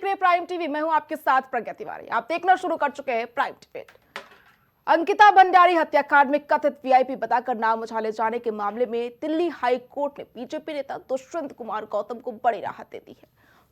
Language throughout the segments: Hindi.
देख रहे हैं प्राइम टीवी। मैं हूं आपके साथ प्रज्ञा तिवारी। आप देखना शुरू कर चुके हैं प्राइम टीवी। अंकिता भंडारी हत्याकांड में कथित वीआईपी बताकर नाम उछाले जाने के मामले में दिल्ली हाई कोर्ट ने बीजेपी नेता दुष्यंत कुमार गौतम को बड़ी राहत दे दी है।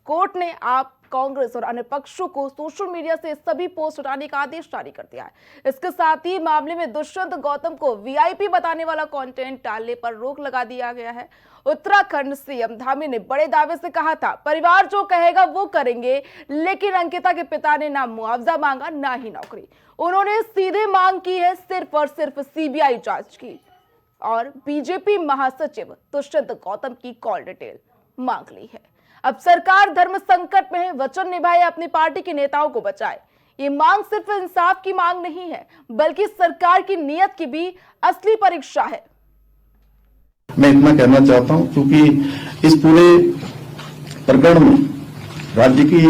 कोर्ट ने आप, कांग्रेस और अन्य पक्षों को सोशल मीडिया से सभी पोस्ट हटाने का आदेश जारी कर दिया है। इसके साथ ही मामले में दुष्यंत गौतम को वीआईपी बताने वाला कंटेंट डालने पर रोक लगा दिया गया है। उत्तराखंड सीएम धामी ने बड़े दावे से कहा था, परिवार जो कहेगा वो करेंगे, लेकिन अंकिता के पिता ने ना मुआवजा मांगा ना ही नौकरी। उन्होंने सीधे मांग की है सिर्फ और सिर्फ सीबीआई जांच की और बीजेपी महासचिव दुष्यंत गौतम की कॉल डिटेल मांग ली है। अब सरकार धर्म संकट में है, वचन निभाए, अपनी पार्टी के नेताओं को बचाए। ये मांग सिर्फ इंसाफ की मांग नहीं है, बल्कि सरकार की नीयत की भी असली परीक्षा है। मैं इतना कहना चाहता हूं क्योंकि इस पूरे प्रकरण में राज्य की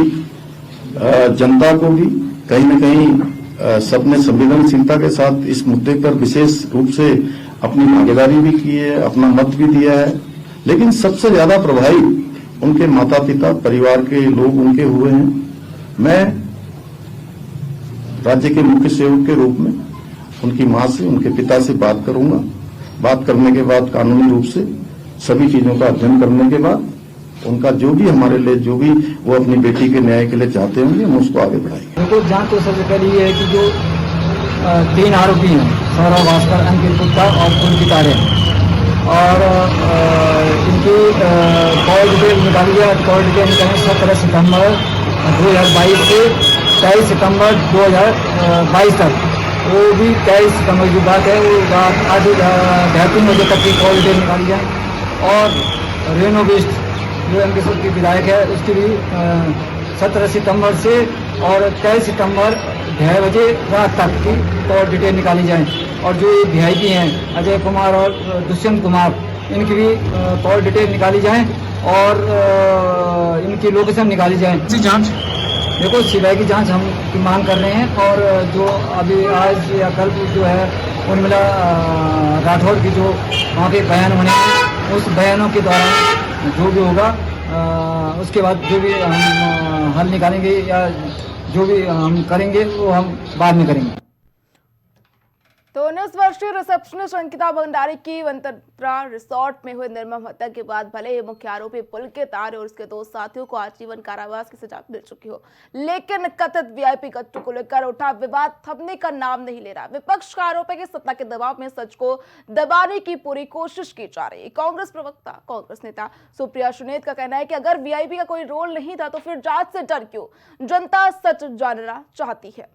जनता को भी कहीं न कहीं सबने संवेदनशीलता के साथ इस मुद्दे पर विशेष रूप से अपनी भागीदारी भी की है, अपना मत भी दिया है। लेकिन सबसे ज्यादा प्रभावी उनके माता पिता, परिवार के लोग उनके हुए हैं। मैं राज्य के मुख्य सेवक के रूप में उनकी मां से, उनके पिता से बात करूंगा। बात करने के बाद कानूनी रूप से सभी चीजों का अध्ययन करने के बाद उनका जो भी हमारे लिए, जो भी वो अपनी बेटी के न्याय के लिए चाहते होंगे, हम उसको आगे बढ़ाएंगे। उनको जांच तो सबसे पहले ये है कि जो 3 आरोपी हैं, सौरभ, भास्कर, अंकित गुप्ता और पुलकित आर्य, और इनकी कॉल डिटेल निकाली गया। कॉल डिटेल निकाली 17 सितंबर 2022 से 23 सितंबर 2022 तक। वो भी 23 सितंबर की बात है, वो रात 2:30 बजे तक की कॉल डिटेल निकाली जाए। और रेनो बिस्ट जो एमकेश्वर की विधायक है, उसकी भी 17 सितंबर से और 23 सितंबर 2:30 बजे रात तक की कॉल डिटेल निकाली जाए। और जो ये वीआईपी हैं अजय कुमार और दुष्यंत कुमार, इनकी भी कॉल डिटेल निकाली जाए और इनकी लोकेशन निकाली जाए। जांच देखो, सीबीआई की जांच हम की मांग कर रहे हैं। और जो अभी आज या कल जो है उर्मिला राठौड़ की जो वहाँ के बयान बने हैं, उस बयानों के दौरान जो भी होगा उसके बाद जो भी हम हल निकालेंगे या जो भी हम करेंगे वो हम बाद में करेंगे। तो 19 वर्षीय रिसेप्शनिस्ट अंकिता भंडारी की वनतंत्रा रिसोर्ट में हुए निर्मम हत्या के बाद भले ही मुख्य आरोपी पुलकित आर्य और उसके 2 साथियों को आजीवन कारावास की सजा मिल चुकी हो, लेकिन कथित वीआईपी कट्टू को लेकर उठा विवाद थमने का नाम नहीं ले रहा। विपक्ष का आरोप है कि सत्ता के दबाव में सच को दबाने की पूरी कोशिश की जा रही है। कांग्रेस प्रवक्ता, कांग्रेस नेता सुप्रिया सुनेत का कहना है कि अगर वीआईपी का कोई रोल नहीं था तो फिर जांच से डर क्यों? जनता सच जानना चाहती है।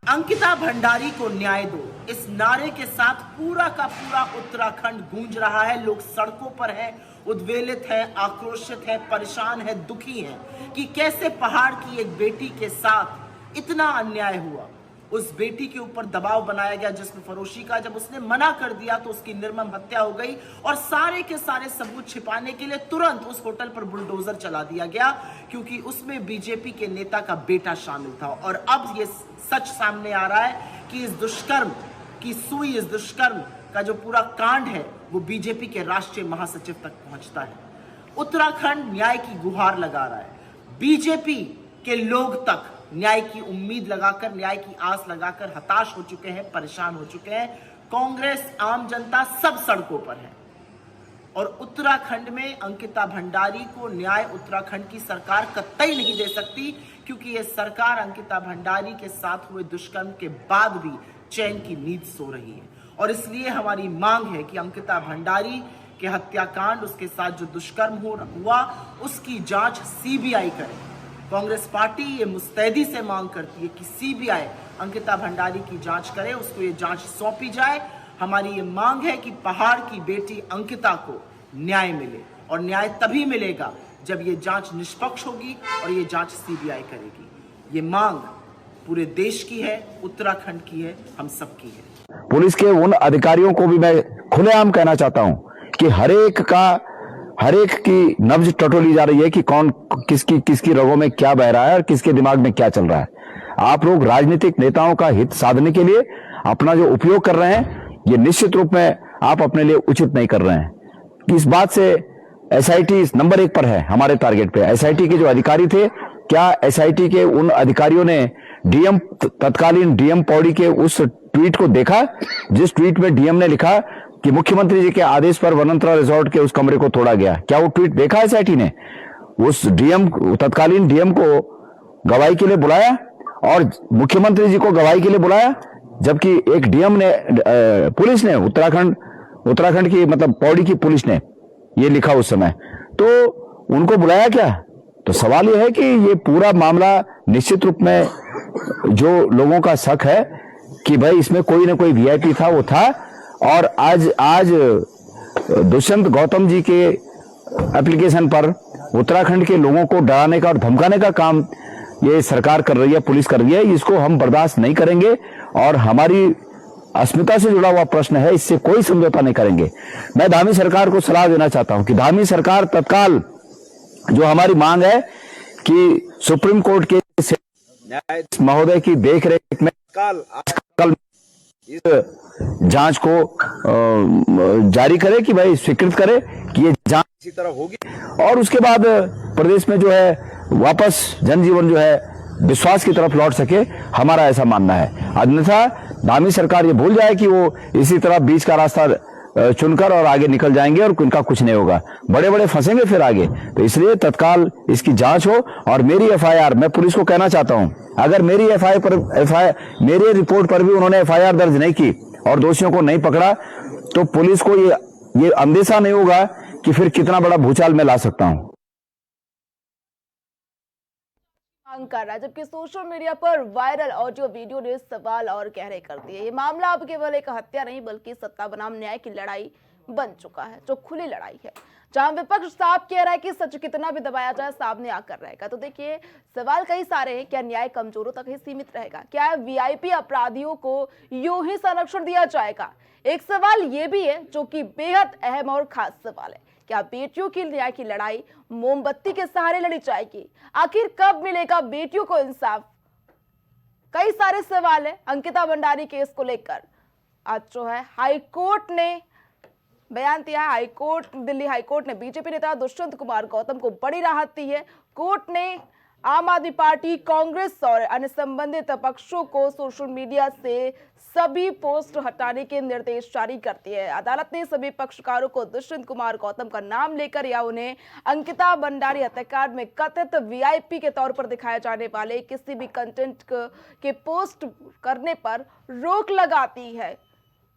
अंकिता भंडारी को न्याय दो, इस नारे के साथ पूरा का पूरा उत्तराखंड गूंज रहा है। लोग सड़कों पर हैं, उद्वेलित हैं, आक्रोशित हैं, परेशान हैं, दुखी हैं कि कैसे पहाड़ की एक बेटी के साथ इतना अन्याय हुआ। उस बेटी के ऊपर दबाव बनाया गया जिस्म फरोशी का। जब उसने मना कर दिया तो उसकी निर्मम हत्या हो गई और सारे के सारे सबूत छिपाने के लिए तुरंत उस होटल पर बुलडोजर चला दिया गया, क्योंकि उसमें बीजेपी के नेता का बेटा शामिल था। और अब ये सच सामने आ रहा है कि इस दुष्कर्म की सुई, इस दुष्कर्म का जो पूरा कांड है वो बीजेपी के राष्ट्रीय महासचिव तक पहुंचता है। उत्तराखंड न्याय की गुहार लगा रहा है। बीजेपी के लोग तक न्याय की उम्मीद लगाकर, न्याय की आस लगाकर हताश हो चुके हैं, परेशान हो चुके हैं। कांग्रेस, आम जनता सब सड़कों पर है। और उत्तराखंड में अंकिता भंडारी को न्याय उत्तराखंड की सरकार कतई नहीं दे सकती, क्योंकि यह सरकार अंकिता भंडारी के साथ हुए दुष्कर्म के बाद भी चैन की नींद सो रही है। और इसलिए हमारी मांग है कि अंकिता भंडारी के हत्याकांड, उसके साथ जो दुष्कर्म हुआ, उसकी जांच सीबीआई करे। कांग्रेस पार्टी ये मुस्तैदी से मांग करती है कि सीबीआई अंकिता भंडारी की जांच करे, उसको ये जांच सौंपी जाए। हमारी ये मांग है कि पहाड़ की बेटी अंकिता को न्याय मिले, और न्याय तभी मिलेगा जब ये जांच निष्पक्ष होगी और ये जांच सीबीआई करेगी। ये मांग पूरे देश की है, उत्तराखंड की है, हम सबकी है। पुलिस के उन अधिकारियों को भी मैं खुलेआम कहना चाहता हूं कि हर एक की नब्ज टटोली जा रही है कि कौन किसकी रगों में क्या बह रहा है और किसके दिमाग में क्या चल रहा है। आप लोग राजनीतिक नेताओं का हित साधने के लिए अपना जो उपयोग कर रहे हैं, ये निश्चित रूप में आप अपने लिए उचित नहीं कर रहे हैं। इस बात से एसआईटी नंबर 1 पर है हमारे टारगेट पे। एसआईटी के जो अधिकारी थे क्या एसआईटी के उन अधिकारियों ने तत्कालीन डीएम पौड़ी के उस ट्वीट को देखा, जिस ट्वीट में डीएम ने लिखा कि मुख्यमंत्री जी के आदेश पर वनंतरा रिजॉर्ट के उस कमरे को तोड़ा गया? क्या वो ट्वीट देखा एसआईटी ने? उस तत्कालीन डीएम को गवाही के लिए बुलाया और मुख्यमंत्री जी को गवाही के लिए बुलाया, जबकि एक डीएम ने, पुलिस ने, उत्तराखंड की मतलब पौड़ी की पुलिस ने ये लिखा उस समय, तो उनको बुलाया क्या? तो सवाल यह है कि ये पूरा मामला निश्चित रूप में जो लोगों का शक है कि भाई इसमें कोई ना कोई वीआईपी था, वो था। और आज दुष्यंत गौतम जी के एप्लीकेशन पर उत्तराखंड के लोगों को डराने का और धमकाने का काम ये सरकार कर रही है, पुलिस कर रही है। इसको हम बर्दाश्त नहीं करेंगे और हमारी अस्मिता से जुड़ा हुआ प्रश्न है, इससे कोई समझौता नहीं करेंगे। मैं धामी सरकार को सलाह देना चाहता हूं कि धामी सरकार तत्काल जो हमारी मांग है कि सुप्रीम कोर्ट के न्यायाधीश महोदय की देखरेख में कल इस जांच को जारी करे, कि भाई स्वीकृत करे कि ये जांच इसी तरह होगी और उसके बाद प्रदेश में जो है वापस जनजीवन जो है विश्वास की तरफ लौट सके, हमारा ऐसा मानना है। अन्यथा धामी सरकार ये भूल जाए कि वो इसी तरह बीच का रास्ता चुनकर और आगे निकल जाएंगे और उनका कुछ नहीं होगा, बड़े बड़े फंसेंगे फिर आगे। तो इसलिए तत्काल इसकी जांच हो। और मेरी एफआईआर, मैं पुलिस को कहना चाहता हूं, अगर मेरी मेरी रिपोर्ट पर भी उन्होंने एफआईआर दर्ज नहीं की और दोषियों को नहीं पकड़ा, तो पुलिस को ये अंदेशा नहीं होगा कि फिर कितना बड़ा भूचाल मैं ला सकता हूं। मांग कर रहा है, जबकि सोशल मीडिया पर वायरल ऑडियो वीडियो ने सवाल और गहरे कर दिए। ये मामला अब केवल एक हत्या नहीं बल्कि सत्ता बनाम न्याय की लड़ाई बन चुका है, जो खुली लड़ाई है, जहां विपक्ष साफ कह रहा है कि सच कितना भी दबाया जाए सामने आकर रहेगा। तो देखिए, सवाल कई सारे हैं। क्या न्याय कमजोरों तक ही सीमित रहेगा? क्या वीआईपी अपराधियों को यूं ही संरक्षण दिया जाएगा? एक सवाल ये भी है जो कि बेहद अहम और खास सवाल है। क्या बेटियों की न्याय की लड़ाई मोमबत्ती के सहारे लड़ी जाएगी? आखिर कब मिलेगा बेटियों को इंसाफ? कई सारे सवाल है अंकिता भंडारी केस को लेकर। आज जो है हाईकोर्ट ने बयान दिया है। दिल्ली हाईकोर्ट ने बीजेपी नेता दुष्यंत कुमार गौतम को बड़ी राहत दी है। कोर्ट ने आम आदमी पार्टी, कांग्रेस और अन्य संबंधित पक्षों को सोशल मीडिया से सभी पोस्ट हटाने के निर्देश जारी कर दिए हैं। अदालत ने सभी पक्षकारों को दुष्यंत कुमार गौतम का नाम लेकर या उन्हें अंकिता भंडारी हत्याकांड में कथित वीआईपी के तौर पर दिखाए जाने वाले किसी भी कंटेंट के पोस्ट करने पर रोक लगाती है।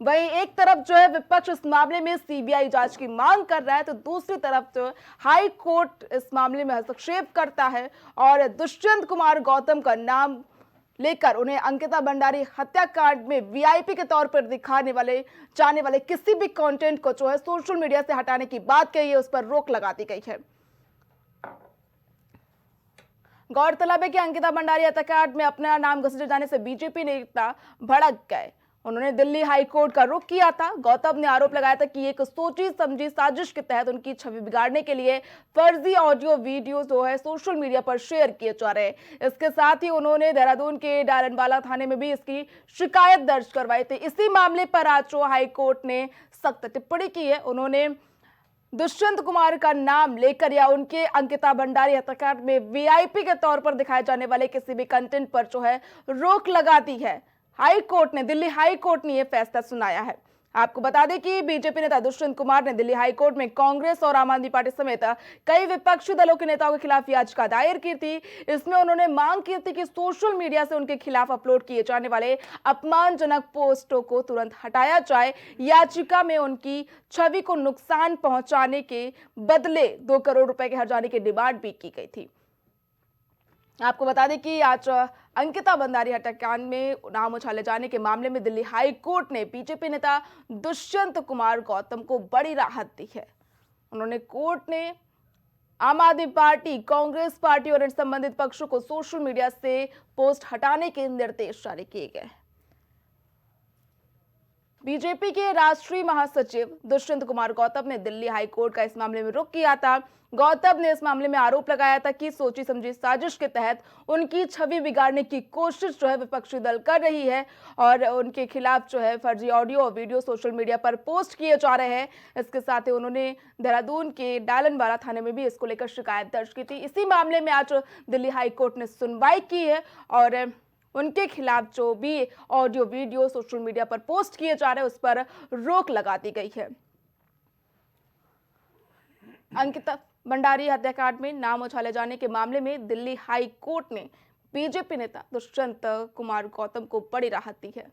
वहीं एक तरफ जो है विपक्ष इस मामले में सीबीआई जांच की मांग कर रहा है, तो दूसरी तरफ जो हाई कोर्ट इस मामले में हस्तक्षेप करता है और दुष्यंत कुमार गौतम का नाम लेकर उन्हें अंकिता भंडारी हत्याकांड में वीआईपी के तौर पर दिखाने वाले जाने वाले किसी भी कंटेंट को जो है सोशल मीडिया से हटाने की बात कही है, उस पर रोक लगा दी गई है। गौरतलब है कि अंकिता भंडारी हत्याकांड में अपना नाम घसीटे जाने से बीजेपी नेता भड़क गए। उन्होंने दिल्ली हाईकोर्ट का रुख किया था। गौतम ने आरोप लगाया था कि एक सोची समझी साजिश के तहत उनकी छवि बिगाड़ने के लिए फर्जी ऑडियो वीडियो जो है सोशल मीडिया पर शेयर किए जा रहे हैं। इसके साथ ही उन्होंने देहरादून के डालनवाला थाने में भी इसकी शिकायत दर्ज करवाई थी। इसी मामले पर आज जो हाईकोर्ट ने सख्त टिप्पणी की है। उन्होंने दुष्यंत कुमार का नाम लेकर या उनके अंकिता भंडारी हत्याकांड में वीआईपी के तौर पर दिखाए जाने वाले किसी भी कंटेंट पर जो है रोक लगा दी है। दिल्ली हाई कोर्ट ने यह फैसला सुनाया है। आपको बता दें कि बीजेपी नेता दुष्यंत कुमार ने दिल्ली हाई कोर्ट में कांग्रेस और आम आदमी पार्टी समेत कई विपक्षी दलों के नेताओं के खिलाफ याचिका दायर की थी। इसमें उन्होंने मांग की थी कि सोशल मीडिया से उनके खिलाफ अपलोड किए जाने वाले अपमानजनक पोस्टों को तुरंत हटाया जाए। याचिका में उनकी छवि को नुकसान पहुंचाने के बदले 2 करोड़ रुपए के हर्जाने की डिमांड भी की गई थी। आपको बता दें कि आज अंकिता भंडारी हत्याकांड में नाम उछाले जाने के मामले में दिल्ली हाई कोर्ट ने बीजेपी नेता दुष्यंत कुमार गौतम को बड़ी राहत दी है। उन्होंने कोर्ट ने आम आदमी पार्टी, कांग्रेस पार्टी और संबंधित पक्षों को सोशल मीडिया से पोस्ट हटाने के निर्देश जारी किए गए। बीजेपी के राष्ट्रीय महासचिव दुष्यंत कुमार गौतम ने दिल्ली हाईकोर्ट का इस मामले में रुख किया था। गौतम ने इस मामले में आरोप लगाया था कि सोची समझी साजिश के तहत उनकी छवि बिगाड़ने की कोशिश जो है विपक्षी दल कर रही है और उनके खिलाफ जो है फर्जी ऑडियो और वीडियो सोशल मीडिया पर पोस्ट किए जा रहे हैं। इसके साथ ही उन्होंने देहरादून के डालनवाला थाने में भी इसको लेकर शिकायत दर्ज की थी। इसी मामले में आज दिल्ली हाईकोर्ट ने सुनवाई की है और उनके खिलाफ जो भी ऑडियो वीडियो सोशल मीडिया पर पोस्ट किए जा रहे हैं उस पर रोक लगा दी गई है। अंकिता भंडारी हत्याकांड में नाम उछाले जाने के मामले में दिल्ली हाई कोर्ट ने बीजेपी नेता दुष्यंत कुमार गौतम को बड़ी राहत दी है।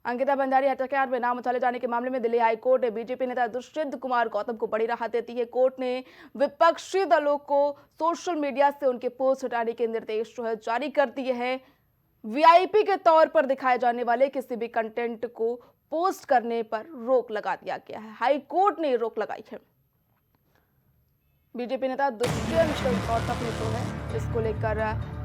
अंकिता भंडारी हत्याकांड में नाम उछाले जाने के मामले में दिल्ली हाई कोर्ट ने बीजेपी नेता दुष्यंत कुमार गौतम को बड़ी राहत देती है। कोर्ट ने विपक्षी दलों को सोशल मीडिया से उनके पोस्ट हटाने के निर्देश जो है जारी कर दिए हैं। वीआईपी के तौर पर दिखाए जाने वाले किसी भी कंटेंट को पोस्ट करने पर रोक लगा दिया गया है। हाई कोर्ट ने रोक लगाई है। बीजेपी नेता दुष्यंत गौतम ने जो है इसको लेकर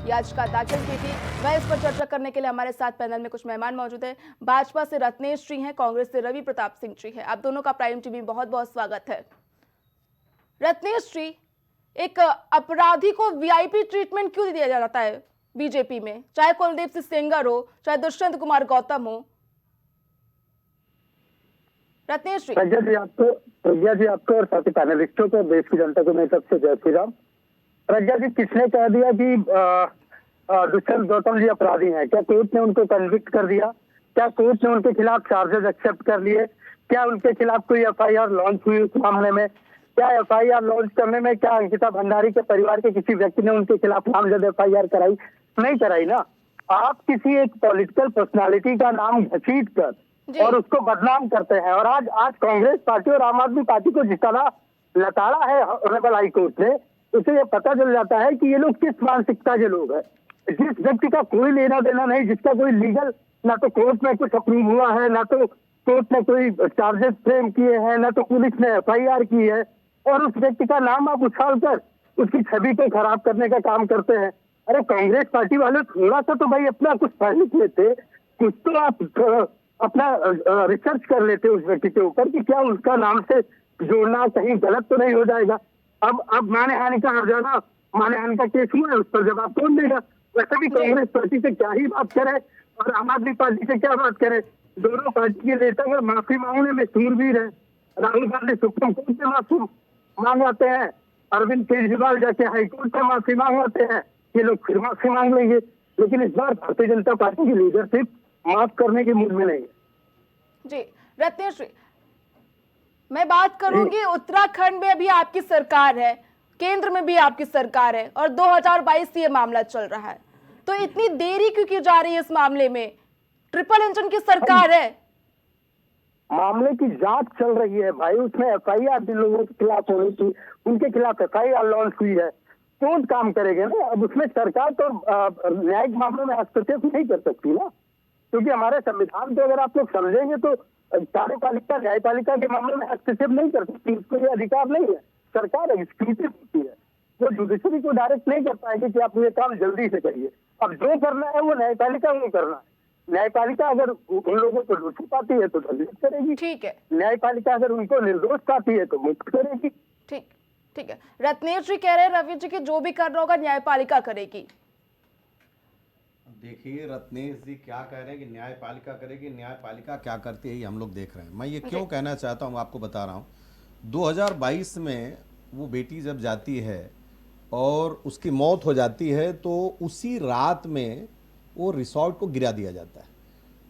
याचिका दाखिल की थी। वह इस पर चर्चा करने के लिए हमारे साथ पैनल में कुछ मेहमान मौजूद हैं। भाजपा से रत्नेश जी हैं, कांग्रेस से रवि प्रताप सिंह जी हैं। आप दोनों का प्राइम टीवी में बहुत बहुत स्वागत है। रत्नेश जी, एक अपराधी को वीआईपी ट्रीटमेंट क्यों दिया जाता है बीजेपी में, चाहे कुलदीप सिंह सेंगर हो चाहे दुष्यंत कुमार गौतम हो? रत्नेश जी। प्रज्ञा जी आपको और साथी पैनलिस्टों को, देश की जनता को मेरी तरफ से जय श्री राम। प्रज्ञा जी, किसने कह दिया कि दुष्यंत गौतम जी अपराधी हैं? क्या कोर्ट ने उनको कन्विक्ट कर दिया? क्या कोर्ट ने उनके खिलाफ चार्जेस एक्सेप्ट कर लिए? क्या उनके खिलाफ कोई एफआईआर लॉन्च हुई उस मामले में? क्या एफआईआर लॉन्च करने में क्या अंकिता भंडारी के परिवार के किसी व्यक्ति ने उनके खिलाफ नामजद एफआईआर कराई? नहीं कराई ना। आप किसी एक पॉलिटिकल पर्सनालिटी का नाम घसीट कर और उसको बदनाम करते हैं। और आज कांग्रेस पार्टी और आम आदमी पार्टी को जिस तरह लताड़ा है ऑनरेबल हाई कोर्ट ने, उसे ये पता चल जाता है कि ये लोग किस मानसिकता के लोग हैं। जिस व्यक्ति का कोई लेना देना नहीं, जिसका कोई लीगल, ना तो कोर्ट में कुछ अप्रूव हुआ है, ना तो कोर्ट ने कोई चार्जेस फ्रेम किए हैं, ना तो पुलिस ने एफआईआर की है, और उस व्यक्ति का नाम आप उछाल कर उसकी छवि को खराब करने का काम करते हैं। अरे कांग्रेस पार्टी वाले, थोड़ा सा तो भाई अपना कुछ पढ़ लिख लेते, कुछ तो आप अपना रिसर्च कर लेते उस व्यक्ति के ऊपर कि क्या उसका नाम से जोड़ना कहीं गलत तो नहीं हो जाएगा। अब माने हानि का हर्जाना, माने हानि का केस हुआ है, उस पर जवाब कौन देगा? वैसे भी कांग्रेस पार्टी से क्या ही बात करे और आम आदमी पार्टी से क्या बात करे। दोनों पार्टी के नेता अगर माफी मांगने में सूरवीर है। राहुल गांधी सुप्रीम कोर्ट से माफी मांगाते हैं, अरविंद केजरीवाल जाके हाईकोर्ट से माफी मांगाते हैं, ये लोग फिर माफी मांग लेंगे। लेकिन इस बार भारतीय जनता पार्टी की लीडरशिप माफ करने की मूड में नहीं है। जी रत्नेश जी, मैं बात करूंगी उत्तराखंड में अभी आपकी सरकार है, केंद्र में भी आपकी सरकार है और 2022 से ये मामला चल रहा है, तो इतनी देरी क्यों की जा रही है इस मामले में? ट्रिपल इंजन की सरकार है, मामले की जांच चल रही है भाई। उसमें एफआईआर जिन लोगों के खिलाफ होनी थी उनके खिलाफ एफआईआर लॉन्च हुई है। कौन काम करेगा ना? अब उसमें सरकार तो न्यायिक मामलों में हस्तक्षेप नहीं कर सकती ना, क्योंकि हमारे संविधान को अगर आप लोग समझेंगे तो कार्यपालिका न्यायपालिका के मामले में हस्तक्षेप नहीं कर सकती, उसको ये अधिकार नहीं है। सरकार एग्जीक्यूटिव होती है, वो जुडिशरी को डायरेक्ट नहीं कर पाएगी कि आप ये काम जल्दी से करिए। अब जो करना है वो न्यायपालिका को करना है। न्यायपालिका अगर उन लोगों को दोषी पाती है तो दंडित करेगी, ठीक है। न्यायपालिका अगर उनको निर्दोष पाती है तो मुक्त करेगी। ठीक है। रत्नेश जी कह रहे हैं रवि जी की जो भी करना होगा न्यायपालिका करेगी। देखिए रत्नेश जी क्या कह रहे हैं कि न्यायपालिका करेगी, न्यायपालिका क्या करती है ये हम लोग देख रहे हैं। मैं ये क्यों कहना चाहता हूँ आपको बता रहा हूँ। 2022 में वो बेटी जब जाती है और उसकी मौत हो जाती है तो उसी रात में वो रिसोर्ट को गिरा दिया जाता है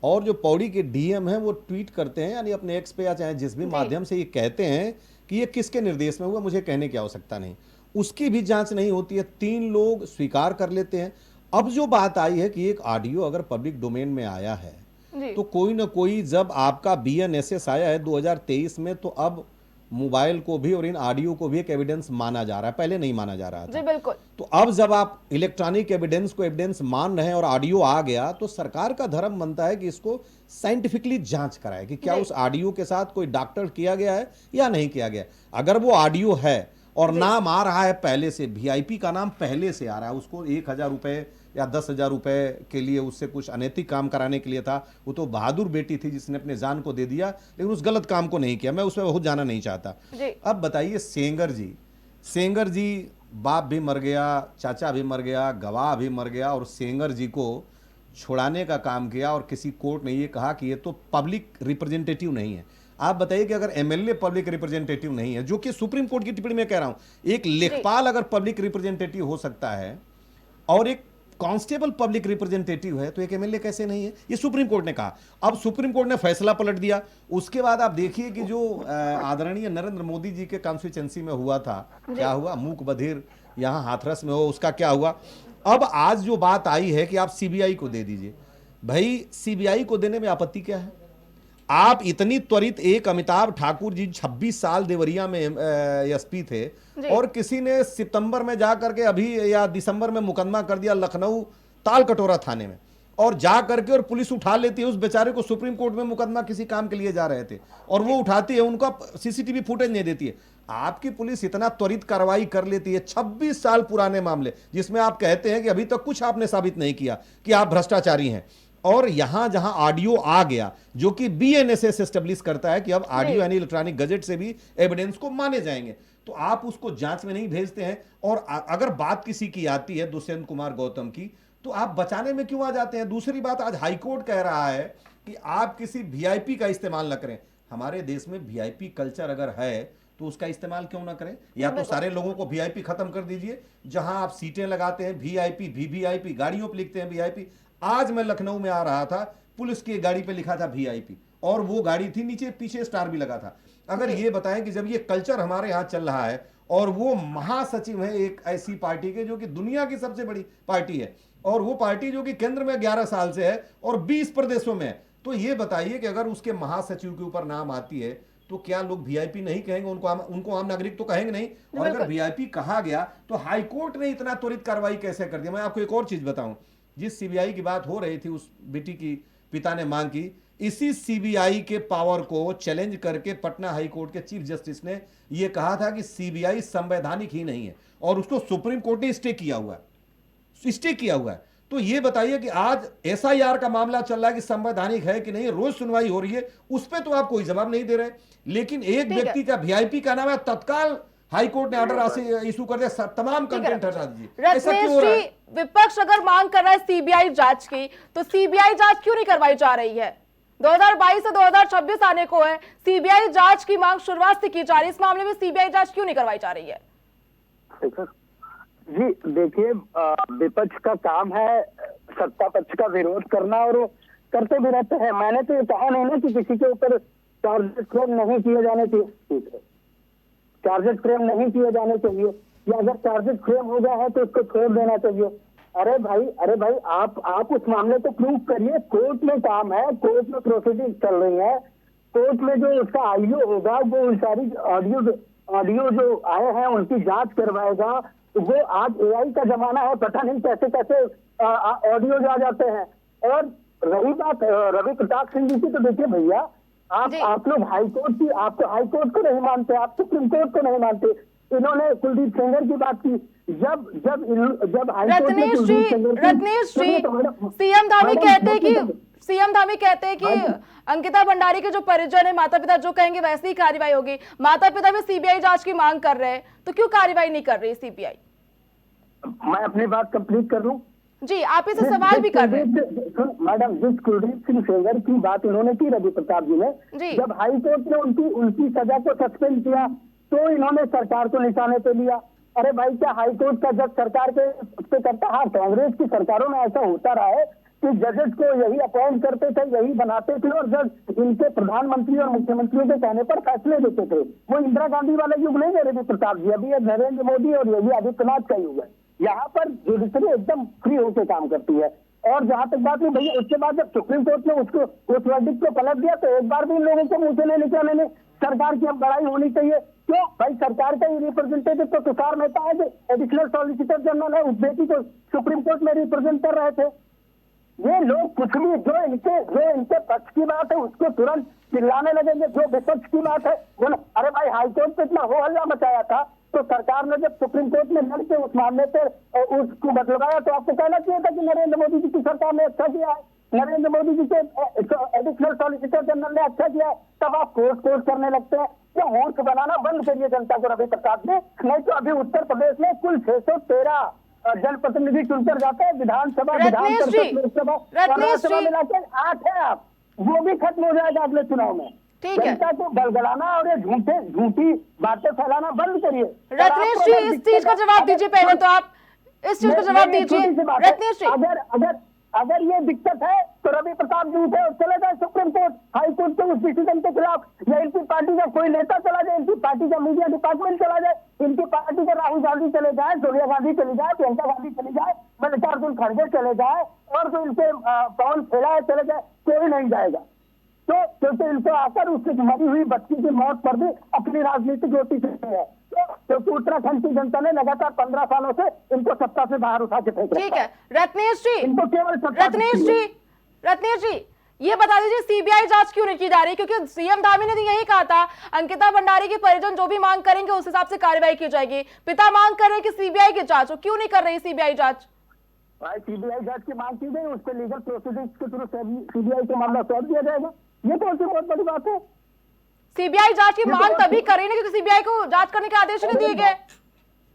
और जो पौड़ी के डीएम हैं वो ट्वीट करते हैं, यानी अपने एक्स पे या चाहे जिस भी माध्यम से ये कहते हैं कि ये किसके निर्देश में हुआ, मुझे कहने की आवश्यकता नहीं। उसकी भी जांच नहीं होती है, 3 लोग स्वीकार कर लेते हैं। अब जो बात आई है कि एक ऑडियो अगर पब्लिक डोमेन में आया है तो कोई ना कोई, जब आपका बीएनएसएस आया है 2023 में, तो अब मोबाइल को भी और इन ऑडियो को भी एक एविडेंस माना जा रहा है, पहले नहीं माना जा रहा था। जी बिल्कुल। तो अब जब आप इलेक्ट्रॉनिक एविडेंस को एविडेंस मान रहे हैं और ऑडियो आ गया, तो सरकार का धर्म बनता है कि इसको साइंटिफिकली जांच कराए कि क्या उस ऑडियो के साथ कोई डॉक्टर किया गया है या नहीं किया गया। अगर वो ऑडियो है और नाम आ रहा है पहले से, वीआईपी का नाम पहले से आ रहा है। उसको 1,000 रुपए या 10,000 रुपए के लिए उससे कुछ अनैतिक काम कराने के लिए था। वो तो बहादुर बेटी थी जिसने अपने जान को दे दिया, लेकिन उस गलत काम को नहीं किया। मैं उसमें बहुत जाना नहीं चाहता। अब बताइए, सेंगर जी बाप भी मर गया, चाचा भी मर गया, गवाह भी मर गया, और सेंगर जी को छुड़ाने का काम किया, और किसी कोर्ट ने ये कहा कि ये तो पब्लिक रिप्रेजेंटेटिव नहीं है। आप बताइए कि अगर एमएलए पब्लिक रिप्रेजेंटेटिव नहीं है, जो कि सुप्रीम कोर्ट की टिप्पणी में कह रहा हूं, एक लेखपाल अगर पब्लिक रिप्रेजेंटेटिव हो सकता है और एक कांस्टेबल पब्लिक रिप्रेजेंटेटिव है, तो एक एमएलए कैसे नहीं है? ये सुप्रीम कोर्ट ने कहा। अब सुप्रीम कोर्ट ने फैसला पलट दिया। उसके बाद आप देखिए कि जो आदरणीय नरेंद्र मोदी जी के कॉन्स्टिट्यूएंसी में हुआ था, क्या हुआ? मूक बधिर यहां हाथरस में हो, उसका क्या हुआ? अब आज जो बात आई है कि आप सीबीआई को दे दीजिए। भाई, सीबीआई को देने में आपत्ति क्या है? आप इतनी त्वरित, एक अमिताभ ठाकुर जी 26 साल देवरिया में एसपी थे, और किसी ने सितंबर में जाकर के अभी या दिसंबर में मुकदमा कर दिया लखनऊ ताल कटोरा थाने में, और जा करके और पुलिस उठा लेती है उस बेचारे को। सुप्रीम कोर्ट में मुकदमा किसी काम के लिए जा रहे थे और वो उठाती है, उनका सीसीटीवी फुटेज नहीं देती है। आपकी पुलिस इतना त्वरित कार्रवाई कर लेती है 26 साल पुराने मामले, जिसमें आप कहते हैं कि अभी तक कुछ आपने साबित नहीं किया कि आप भ्रष्टाचारी हैं। और यहां जहां ऑडियो आ गया, जो कि बीएनएसएस एस्टेब्लिश करता है कि अब ऑडियो यानी इलेक्ट्रॉनिक गजेट से भी एविडेंस को माने जाएंगे, तो आप उसको जांच में नहीं भेजते हैं। और अगर बात किसी की आती है दुष्यंत कुमार गौतम की, तो आप बचाने में क्यों आ जाते हैं? दूसरी बात, आज हाईकोर्ट कह रहा है कि आप किसी वीआईपी का इस्तेमाल न करें। हमारे देश में वीआईपी कल्चर अगर है तो उसका इस्तेमाल क्यों ना करें? या तो सारे लोगों को वीआईपी खत्म कर दीजिए। जहां आप सीटें लगाते हैं वीआईपी, वीवीआईपी, गाड़ियों पर लिखते हैं वीआईपी। आज मैं लखनऊ में आ रहा था, पुलिस की गाड़ी पे लिखा था वीआईपी, और वो गाड़ी थी नीचे पीछे स्टार भी लगा था। अगर ये बताएं कि जब ये कल्चर हमारे यहाँ चल रहा है, और वो महासचिव है एक ऐसी पार्टी के जो कि दुनिया की सबसे बड़ी पार्टी है, और वो पार्टी जो कि केंद्र में 11 साल से है और 20 प्रदेशों में है, तो ये बताइए कि अगर उसके महासचिव के ऊपर नाम आती है तो क्या लोग वीआईपी नहीं कहेंगे? उनको आम नागरिक तो कहेंगे नहीं। और अगर वीआईपी कहा गया तो हाईकोर्ट ने इतना त्वरित कार्रवाई कैसे कर दिया? मैं आपको एक और चीज बताऊं, जिस सीबीआई की बात हो रही थी, उस बेटी की पिता ने मांग की, इसी सीबीआई के पावर को चैलेंज करके पटना हाईकोर्ट के चीफ जस्टिस ने यह कहा था कि सीबीआई संवैधानिक ही नहीं है, और उसको सुप्रीम कोर्ट ने स्टे किया हुआ है। तो ये बताइए कि आज एसआईआर का मामला चल रहा है कि संवैधानिक है कि नहीं, रोज सुनवाई हो रही है, उस पर तो आप कोई जवाब नहीं दे रहे। लेकिन एक व्यक्ति का वीआईपी का नाम है, तत्काल हाईकोर्ट ने ऑर्डर इशू कर दिया, तमाम कंटेंट हटा दीजिए। ऐसा क्यों हो रहा है? विपक्ष अगर मांग कर रहा है सीबीआई जांच की, तो सीबीआई जांच क्यों नहीं करवाई जा रही है? 2022 से 2026 आने को है, सीबीआई जांच की मांग शुरुआत से की जा रही है, इस मामले में सीबीआई जांच क्यों नहीं करवाई जा रही है? जी देखिए, विपक्ष का काम है सत्ता पक्ष का विरोध करना, और वो करते भी रहते हैं। मैंने तो ये कहा नहीं ना कि किसी के ऊपर चार्जेस फ्रेम नहीं किए जाने चाहिए, चार्जेस फ्रेम नहीं किए जाने चाहिए, या अगर चार्जेस फ्रेम हो गया है तो उसको छोड़ देना चाहिए। अरे भाई आप उस मामले को प्रूव करिए। कोर्ट में काम है, कोर्ट में प्रोसीडिंग चल रही है, कोर्ट में जो उसका ऑडियो होगा वो सारी ऑडियो जो आए हैं उनकी जांच करवाएगा। वो आज एआई का जमाना है, पता नहीं कैसे कैसे ऑडियो आ जाते हैं। और रही बात रवि प्रताप सिंह जी की, तो देखिए भैया, आप लोग हाईकोर्ट को नहीं मानते, आप सुप्रीम कोर्ट को नहीं मानते। इन्होंने कुलदीप सेंगर की बात की, जब रत्नेश जी सीएम धामी कहते हैं कि अंकिता भंडारी के जो परिजन है, माता पिता जो कहेंगे वैसी ही कार्रवाई होगी। माता पिता भी सीबीआई जांच की मांग कर रहे हैं, तो क्यों कार्रवाई नहीं कर रही सीबीआई? मैं अपनी बात कंप्लीट कर लूं जी, आप इसे सवाल भी कर रहे हैं। मैडम, जिस कुलदीप सिंह सेंगर की बात उन्होंने की रवि प्रताप जी ने, जब हाईकोर्ट ने उनकी सजा को सस्पेंड किया तो इन्होंने सरकार को निशाने पे लिया। अरे भाई, क्या हाईकोर्ट का जज सरकार पे करता? हाँ, कांग्रेस की सरकारों में ऐसा होता रहा है कि जजेस को यही अपॉइंट करते थे, यही बनाते थे, और जज इनके प्रधानमंत्री और मुख्यमंत्रियों के कहने पर फैसले देते थे। वो इंदिरा गांधी वाला युग नहीं है रवि प्रताप जी, अभी नरेंद्र मोदी और योगी आदित्यनाथ का युग है। यहाँ पर जुडिशरी एकदम फ्री होकर काम करती है। और जहां तक बात है भैया, उसके बाद जब सुप्रीम कोर्ट ने उस वर्डिक्ट को पलट दिया, तो एक बार भी इन लोगों को मुंह से नहीं निकला मैंने सरकार की अब बड़ाई होनी चाहिए। क्यों भाई? सरकार का ही रिप्रेजेंटेटिव तो तुषार मेहता है, जो एडिशनल सॉलिसिटर जनरल है, उस बेटी को सुप्रीम कोर्ट में रिप्रेजेंट कर रहे थे। ये लोग कुछ भी जो इनके पक्ष की बात है उसको तुरंत चिल्लाने लगेंगे, जो विपक्ष की बात है वो। अरे भाई, हाईकोर्ट पे इतना हो हल्ला मचाया था तो सरकार ने जब सुप्रीम कोर्ट में लड़ के उस मामले पर उसको बदलवाया तो आपको कहना चाहिए था कि नरेंद्र मोदी जी की सरकार ने अच्छा किया है, नरेंद्र मोदी जी के एडिशनल सॉलिसिटर जनरल ने अच्छा किया है, तब आप कोर्स करने लगते हैं। क्या मूर्ख बनाना बंद करिए जनता को रवि प्रताप ने, नहीं तो अभी उत्तर प्रदेश में कुल 613 जनप्रतिनिधि चुनकर जाते हैं, विधानसभा रत्नेश जी, लोकसभा रत्नेश जी, मिलाकर 8 है, आप वो भी खत्म हो जाएगा अगले चुनाव में। ठीक है। जनता को गलगलाना और ये झूठी बातें फैलाना बंद करिए। रत्नेश जी, इस चीज का जवाब दीजिए पहले तो आप इस चीज का जवाब दीजिए रत्नेश जी। अगर ये दिक्कत है तो रवि प्रताप जी उठे और चले जाए सुप्रीम कोर्ट, हाई कोर्ट के उस डिसीजन के खिलाफ, या इनकी पार्टी का कोई नेता चला जाए, इनकी पार्टी का मीडिया डिपार्टमेंट चला जाए, इनकी पार्टी के राहुल गांधी चले जाए, सोनिया गांधी चली जाए, प्रियंका गांधी चली जाए, मल्लिकार्जुन खड़गे चले जाए, और जो इनके पवन खेड़ा है चले जाए, कोई नहीं जाएगा। तो क्योंकि इनको आकर उससे मरी हुई बच्ची की मौत पर भी अपनी राजनीतिक ज्योति से है, क्योंकि उत्तराखंड की जनता ने लगातार 15 सालों से इनको सत्ता से बाहर उठा के फेंक रखा है। ठीक है रत्नेश जी, इनको केवल रत्नेश जी ये बता दीजिए सीबीआई जांच क्यों नहीं की जा रही? क्योंकि सीएम धामी ने तो यही कहा था अंकिता भंडारी के परिजन जो भी मांग करेंगे उस हिसाब से कार्रवाई की जाएगी। पिता मांग कर रहे हैं कि सीबीआई की जांच हो, क्यों नहीं कर रही सीबीआई जांच? भाई सीबीआई जांच की मांग की गई, उस पर लीगल प्रोसीडिंग्स के थ्रू सीबीआई को मामला सौंप दिया जाएगा। ये कौन सी बहुत बड़ी बात है? सीबीआई जांच की मांग तभी कर रही है क्योंकि सीबीआई को जांच करने के आदेश नहीं दिए गए।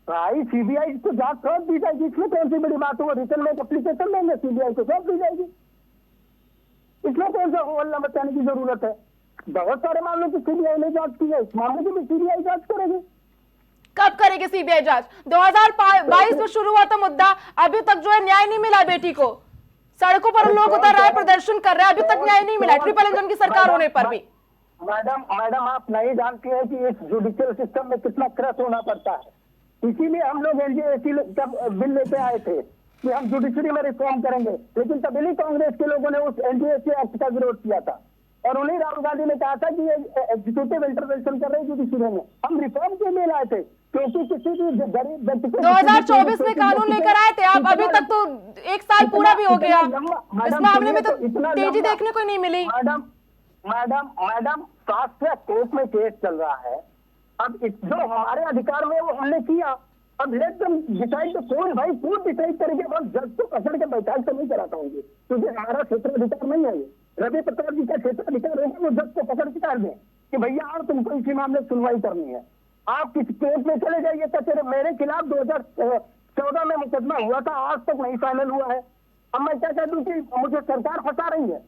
भाई सीबीआई को जांच सौंप दी जाएगी, इसमें कौन सी बड़ी बात है? वो रिटर्न में एप्लीकेशन देंगे, सीबीआई को सौंप दी जाएगी, इसमें कौन सा हल्ला मचाने की जरूरत है? बहुत सारे मामलों की सीबीआई ने जांच की है, इस मामले की भी सीबीआई जांच करेगी। कब करेगी सीबीआई जांच? 2022 में शुरू हुआ था मुद्दा, अभी तक जो है न्याय नहीं मिला बेटी को। सड़कों पर लोग उतर रहे हैं, प्रदर्शन कर रहे हैं, अभी तक न्याय नहीं मिला ट्रिपल इंजन की सरकार होने पर भी। मैडम आप नहीं जानती है कि इस जुडिशियल सिस्टम में कितना क्रश होना पड़ता है। इसीलिए हम लोग एनडीएसी का बिल लेके आए थे कि हम जुडिशरी में रिफॉर्म करेंगे, लेकिन तभी कांग्रेस के लोगों ने उस एनडीएसी एक्ट का विरोध किया था, और उन्हीं राहुल गांधी ने कहा था कि ये एग्जीक्यूटिव इंटरवेंशन कर रहे हैं जुडिशरी में। हम रिफॉर्म के लिए लाए थे क्योंकि किसी भी गरीब व्यक्ति को 2024 में कानून लेकर आए थे आप, अभी तक तो 1 साल पूरा भी हो गया, इस मामले में तो तेजी देखने को नहीं मिली। मैडम फास्ट ट्रैक कोर्ट में केस चल रहा है, अब जो हमारे अधिकार में वो हमने किया, अब लेट देम डिसाइड। तो कौन भाई कोर्ट डिसाइड करेंगे, हम जज को पकड़ के बैठाक तो नहीं करा पाएंगे क्योंकि हमारा क्षेत्राधिकार नहीं है। ये रवि प्रताप जी का क्षेत्राधिकार होगा, वो जज को पकड़ के कर दें कि भैया और तुमको इसी मामले सुनवाई करनी है, आप किसी कोर्ट में चले जाइए। कचहरे मेरे खिलाफ 2014 में मुकदमा हुआ था, आज तक नहीं फाइनल हुआ है। अब मैं क्या कह दूं कि मुझे सरकार फंसा रही है?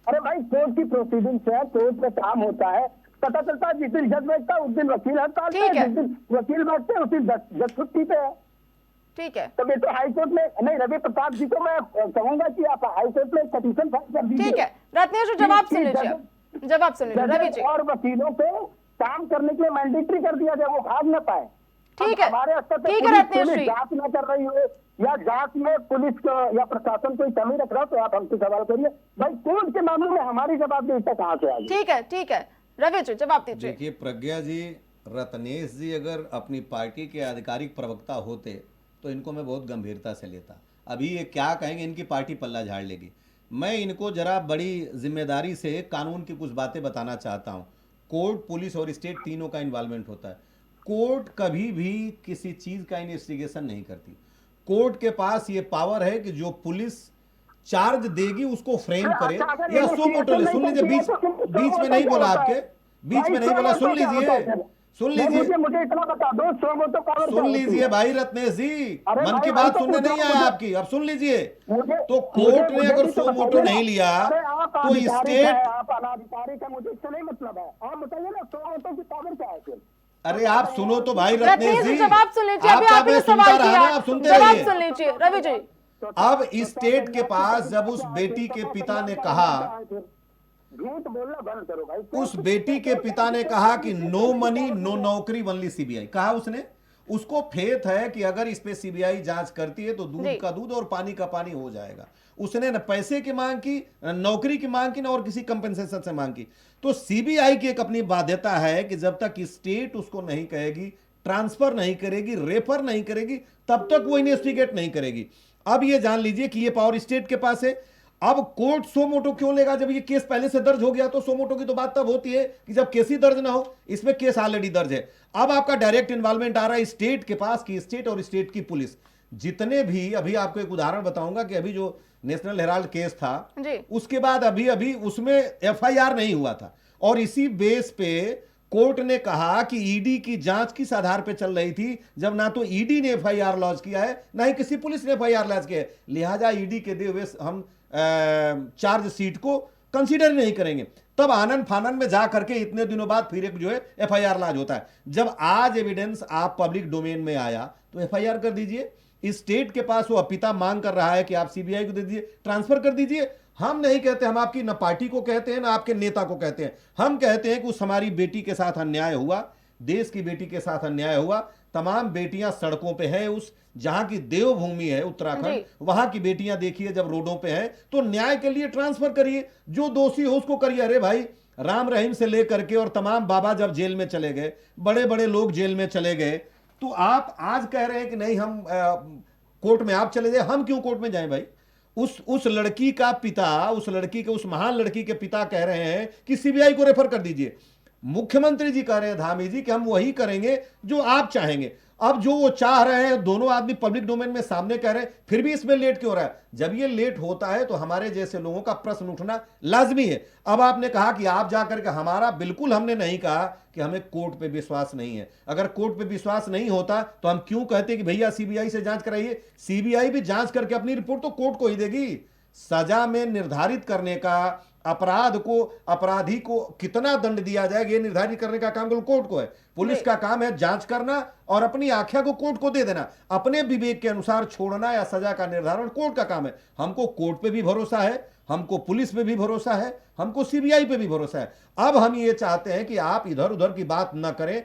अरे भाई कोर्ट की प्रोसीडिंग्स है, कोर्ट में काम होता है, पता चलता है जिस दिन जज बैठता है उस दिन वकील हड़ताल पे है, जिस दिन वकील बैठते हैं उस दिन जज छुट्टी पे है। ठीक है, तब ये तो हाईकोर्ट में नहीं, रवि प्रताप जी को मैं कहूंगा कि आप हाईकोर्ट में पिटीशन फाइल कर दीजिए। ठीक है रत्नेश जी, जवाब सुन लीजिए रवि जी। और वकीलों को काम करने के लिए मैंडेटरी कर दिया जाए, वो भाग न पाए। ठीक है, हमारे स्तर पर ठीक है रत्नेश जी, जांच न कर रही हो या जांच में पुलिस या प्रशासन कोई कमी रख रहा हो तो आप हमसे सवाल करिए। भाई कोर्ट के मामले में हमारी जवाबदेही कहाँ से आएगी? ठीक है रवि जी जवाब दीजिए। देखिए प्रज्ञा जी, रत्नेश जी अगर अपनी पार्टी के आधिकारिक प्रवक्ता होते तो इनको मैं बहुत गंभीरता से लेता। अभी ये क्या कहेंगे, इनकी पार्टी पल्ला झाड़ लेगी। मैं इनको जरा बड़ी जिम्मेदारी से कानून की कुछ बातें बताना चाहता हूँ। कोर्ट, पुलिस और स्टेट तीनों का इन्वॉल्वमेंट होता है। कोर्ट कभी भी किसी चीज का इन्वेस्टिगेशन नहीं करती। कोर्ट के पास ये पावर है कि जो पुलिस चार्ज देगी उसको फ्रेम करे या सो मोटो ले। सुन लीजिए, बीच में नहीं बोला, आपके बीच में नहीं बोला, सुन लीजिए मुझे इतना बता दो, सुन लीजिए भाई रत्नेश जी, मन की बात सुनने नहीं आया आपकी, अब सुन लीजिए। तो कोर्ट ने अगर सो मोटो नहीं लिया तो स्टेट, आप अनाधिकारी का मुझे इससे नहीं मतलब है, आप बताइए ना सो मोटो की पावर क्या है फिर? अरे आप सुनो तो भाई रत्नेश जी, जवाब सुन लीजिए, अभी आपने सवाल किया, आप सुन लीजिए रवि जी। अब स्टेट के पास जब उस बेटी के पिता ने कहा, झूठ बोलना बंद करो भाई, उस बेटी के पिता ने कहा कि नो मनी नो नौकरी ओनली सीबीआई, कहा उसने। उसको फेथ है कि अगर इस पे सीबीआई जांच करती है तो दूध का दूध और पानी का पानी हो जाएगा। उसने न पैसे की मांग की, न नौकरी की मांग की, न और किसी कंपेंसेशन से मांग की। तो सीबीआई की एक अपनी बाध्यता है कि जब तक स्टेट उसको नहीं कहेगी, ट्रांसफर नहीं करेगी, रेफर नहीं करेगी, तब तक वो इन्वेस्टिगेट नहीं करेगी। अब ये जान लीजिए कि ये पावर स्टेट के पास है। अब कोर्ट सो मोटो क्यों लेगा जब ये केस पहले से दर्ज हो गया? तो सो मोटो की तो बात तब होती है कि जब केस ही दर्ज ना हो। इसमें केस ऑलरेडी दर्ज है। अब आपका डायरेक्ट इन्वॉल्वमेंट आ रहा है स्टेट के पास कि स्टेट और स्टेट की पुलिस जितने भी, अभी आपको एक उदाहरण बताऊंगा कि अभी जो नेशनल हेराल्ड केस था जी। उसके बाद अभी अभी उसमें एफआईआर नहीं हुआ था, और इसी बेस पे कोर्ट ने कहा कि ईडी की जांच किस आधार पे चल रही थी, जब ना तो ईडी ने एफआईआर लॉन्च किया है ना ही किसी पुलिस ने एफआईआर लॉन्च किया है, लिहाजा ईडी के दिए हुए हम चार्ज शीट को कंसीडर नहीं करेंगे। तब आनंद फानन में जा करके इतने दिनों बाद फिर एक जो है एफआईआर लॉन्च होता है। जब आज एविडेंस आप पब्लिक डोमेन में आया तो एफआईआर कर दीजिए। इस स्टेट के पास वो अपिता मांग कर रहा है कि आप सीबीआई को दे दीजिए, ट्रांसफर कर दीजिए। हम नहीं कहते, हम आपकी न पार्टी को कहते हैं ना आपके नेता को कहते हैं, हम कहते हैं कि उस हमारी बेटी के साथ अन्याय हुआ, देश की बेटी के साथ अन्याय हुआ। तमाम बेटियां सड़कों पे हैं, उस जहां की देवभूमि है उत्तराखंड, वहां की बेटियां देखिए जब रोडों पे हैं, तो न्याय के लिए ट्रांसफर करिए, जो दोषी हो उसको करिए। अरे भाई, राम रहीम से लेकर के और तमाम बाबा जब जेल में चले गए, बड़े बड़े लोग जेल में चले गए, तो आप आज कह रहे हैं कि नहीं हम कोर्ट में आप चले जाए। हम क्यों कोर्ट में जाएं भाई? उस लड़की का पिता, उस लड़की के, उस महान लड़की के पिता कह रहे हैं कि सीबीआई को रेफर कर दीजिए। मुख्यमंत्री जी कह रहे हैं धामी जी कि हम वही करेंगे जो आप चाहेंगे। अब जो वो चाह रहे हैं, दोनों आदमी पब्लिक डोमेन में सामने कह रहे हैं, फिर भी इसमें लेट क्यों रहा है? जब ये लेट होता है तो हमारे जैसे लोगों का प्रश्न उठना लाजमी है। अब आपने कहा कि आप जाकर के, हमारा बिल्कुल हमने नहीं कहा कि हमें कोर्ट पे विश्वास नहीं है। अगर कोर्ट पे विश्वास नहीं होता तो हम क्यों कहते कि भैया सीबीआई से जांच कराइए? सीबीआई भी जांच करके अपनी रिपोर्ट तो कोर्ट को ही देगी। सजा में निर्धारित करने का, अपराध को, अपराधी को कितना दंड दिया जाएगा ये निर्धारित करने का काम कोर्ट को है। पुलिस का काम है जांच करना और अपनी आख्या को कोर्ट को दे देना, अपने विवेक के अनुसार छोड़ना या सजा का निर्धारण कोर्ट का काम है। हमको कोर्ट पे भी भरोसा है, हमको पुलिस पे भी भरोसा है, हमको सीबीआई पे भी भरोसा है। अब हम ये चाहते हैं कि आप इधर उधर की बात न करें,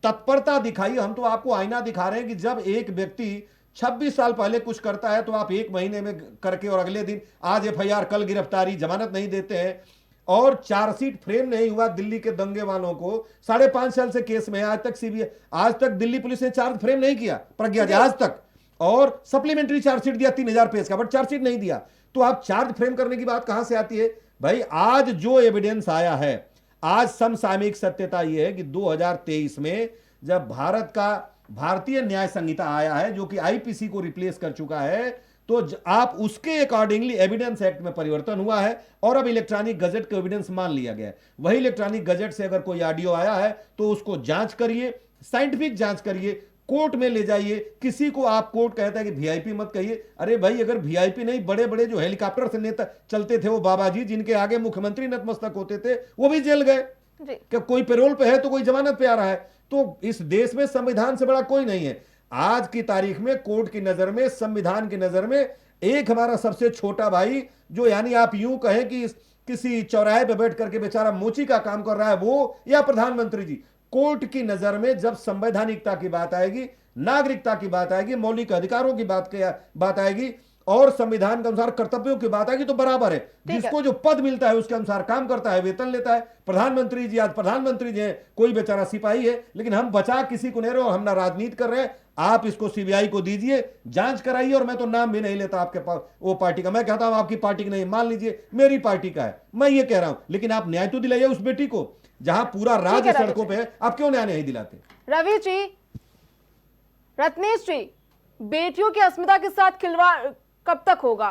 तत्परता दिखाइए। हम तो आपको आईना दिखा रहे हैं कि जब एक व्यक्ति 26 साल पहले कुछ करता है तो आप 1 महीने में करके और अगले दिन आज एफआईआर, कल गिरफ्तारी, जमानत नहीं देते हैं। और चार्जशीट फ्रेम नहीं हुआ दिल्ली के दंगे वालों को, 5.5 साल से केस में है, आज तक सीबीआई, आज तक दिल्ली पुलिस ने चार्ज फ्रेम नहीं किया प्रज्ञा जी आज तक, और सप्लीमेंट्री चार्जशीट दिया 3000 पेज का, बट चार्जशीट नहीं दिया। तो आप चार्ज फ्रेम करने की बात कहां से आती है भाई? आज जो एविडेंस आया है, आज समसामयिक सत्यता यह है कि 2023 में जब भारत का भारतीय न्याय संहिता आया है जो कि आईपीसी को रिप्लेस कर चुका है, तो आप उसके अकॉर्डिंगली एविडेंस एक्ट में परिवर्तन हुआ है और अब इलेक्ट्रॉनिक गजट का एविडेंस मान लिया गया है। वही इलेक्ट्रॉनिक गजट से अगर कोई ऑडियो आया है तो उसको जांच करिए, साइंटिफिक जांच करिए, कोर्ट में ले जाइए। किसी को आप कोर्ट कहता है कि वीआईपी मत कहिए। अरे भाई, अगर वीआईपी नहीं, बड़े बड़े जो हेलीकॉप्टर से नेता चलते थे, वो बाबा जी जिनके आगे मुख्यमंत्री नतमस्तक होते थे, वो भी जेल गए। क्या कोई पेरोल पे है तो कोई जमानत पे आ रहा है? तो इस देश में संविधान से बड़ा कोई नहीं है। आज की तारीख में कोर्ट की नजर में, संविधान की नजर में, एक हमारा सबसे छोटा भाई जो, यानी आप यूं कहें कि किसी चौराहे पे बैठ करके बेचारा मोची का काम कर रहा है, वो या प्रधानमंत्री जी, कोर्ट की नजर में जब संवैधानिकता की बात आएगी, नागरिकता की बात आएगी, मौलिक अधिकारों की बात आएगी और संविधान के अनुसार कर्तव्यों की बात आएगी तो बराबर है। जिसको जो पद मिलता है उसके अनुसार काम करता है, वेतन लेता है। प्रधानमंत्री जी आज प्रधानमंत्री जी हैं, कोई बेचारा सिपाही है, लेकिन हम बचा किसी को नहीं रहे, हम ना राजनीति कर रहे हैं। आप इसको सीबीआई को दीजिए, जांच कराइए। और मैं तो नाम भी नहीं लेता आपके वो पार्टी का, मैं कहता हूं आपकी पार्टी का नहीं, मान लीजिए मेरी पार्टी का है, मैं ये कह रहा हूं, लेकिन आप न्याय तो दिलाइए उस बेटी को जहां पूरा राज्य सड़कों पर है। आप क्यों न्याय नहीं दिलाते? रवि जी, रत्नेश जी, बेटियों की अस्मिता के साथ खिलवाड़ कब तक होगा?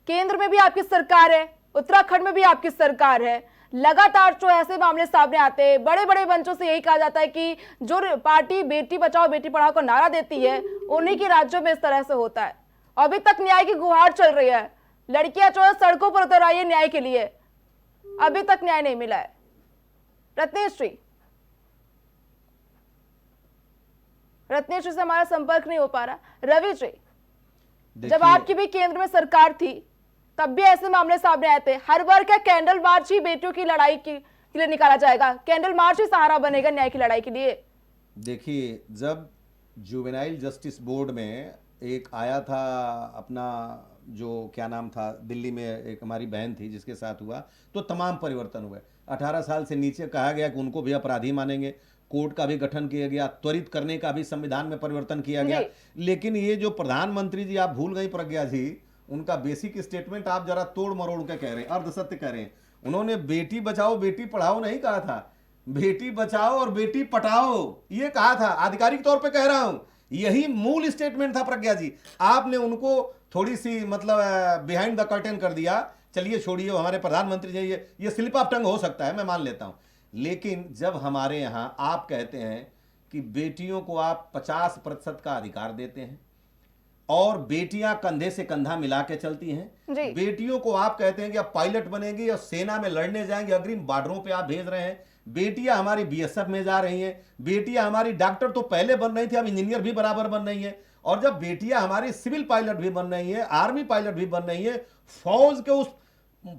केंद्र में भी आपकी सरकार है, उत्तराखंड में भी आपकी सरकार है, लगातार जो ऐसे मामले सामने आते हैं, बड़े बड़े मंचों से यही कहा जाता है कि जो पार्टी बेटी बचाओ बेटी पढ़ाओ का नारा देती है, उन्हीं के राज्यों में इस तरह से होता है। अभी तक न्याय की गुहार चल रही है, लड़कियां जो है सड़कों पर उतर आई है न्याय के लिए, अभी तक न्याय नहीं मिला है। रत्नेश जी, रत्नेश जी से हमारा संपर्क नहीं हो पा रहा। रवि जी, जब आपकी भी केंद्र में सरकार थी तब भी ऐसे मामले सामने आए थे। हर बार क्या कैंडल मार्च ही बेटियों की लड़ाई के लिए निकाला जाएगा? कैंडल मार्च ही सहारा बनेगा न्याय की लड़ाई के लिए? देखिए, जब जुवेनाइल जस्टिस बोर्ड में एक आया था अपना, जो क्या नाम था, दिल्ली में एक हमारी बहन थी जिसके साथ हुआ, तो तमाम परिवर्तन हुए। 18 साल से नीचे कहा गया कि उनको भी अपराधी मानेंगे, कोर्ट का भी गठन किया गया, त्वरित करने का भी संविधान में परिवर्तन किया गया। लेकिन ये जो प्रधानमंत्री जी, आप भूल गई प्रज्ञा जी, उनका बेसिक स्टेटमेंट आप जरा तोड़ मरोड़ के कह रहे हैं, अर्धसत्य कह रहे हैं। उन्होंने बेटी बचाओ बेटी पढ़ाओ नहीं कहा था, बेटी बचाओ और बेटी पटाओ ये कहा था। आधिकारिक तौर पे कह रहा हूं, यही मूल स्टेटमेंट था प्रज्ञा जी। आपने उनको थोड़ी सी मतलब बिहाइंड द कर्टेन कर दिया। चलिए छोड़िए, हमारे प्रधानमंत्री जी ये स्लिप ऑफ टंग हो सकता है, मैं मान लेता हूं। लेकिन जब हमारे यहां आप कहते हैं कि बेटियों को आप 50% का अधिकार देते हैं और बेटियां कंधे से कंधा मिला के चलती हैं, जी। बेटियों को आप कहते हैं कि अब पायलट बनेंगी और सेना में लड़ने जाएंगे, अग्रिम बॉर्डरों पे आप भेज रहे हैं। बेटियां हमारी बीएसएफ में जा रही हैं, बेटियां हमारी डॉक्टर तो पहले बन रही थी, अब इंजीनियर भी बराबर बन रही हैं। और जब बेटियां हमारी सिविल पायलट भी बन रही हैं, आर्मी पायलट भी बन रही हैं, फौज के उस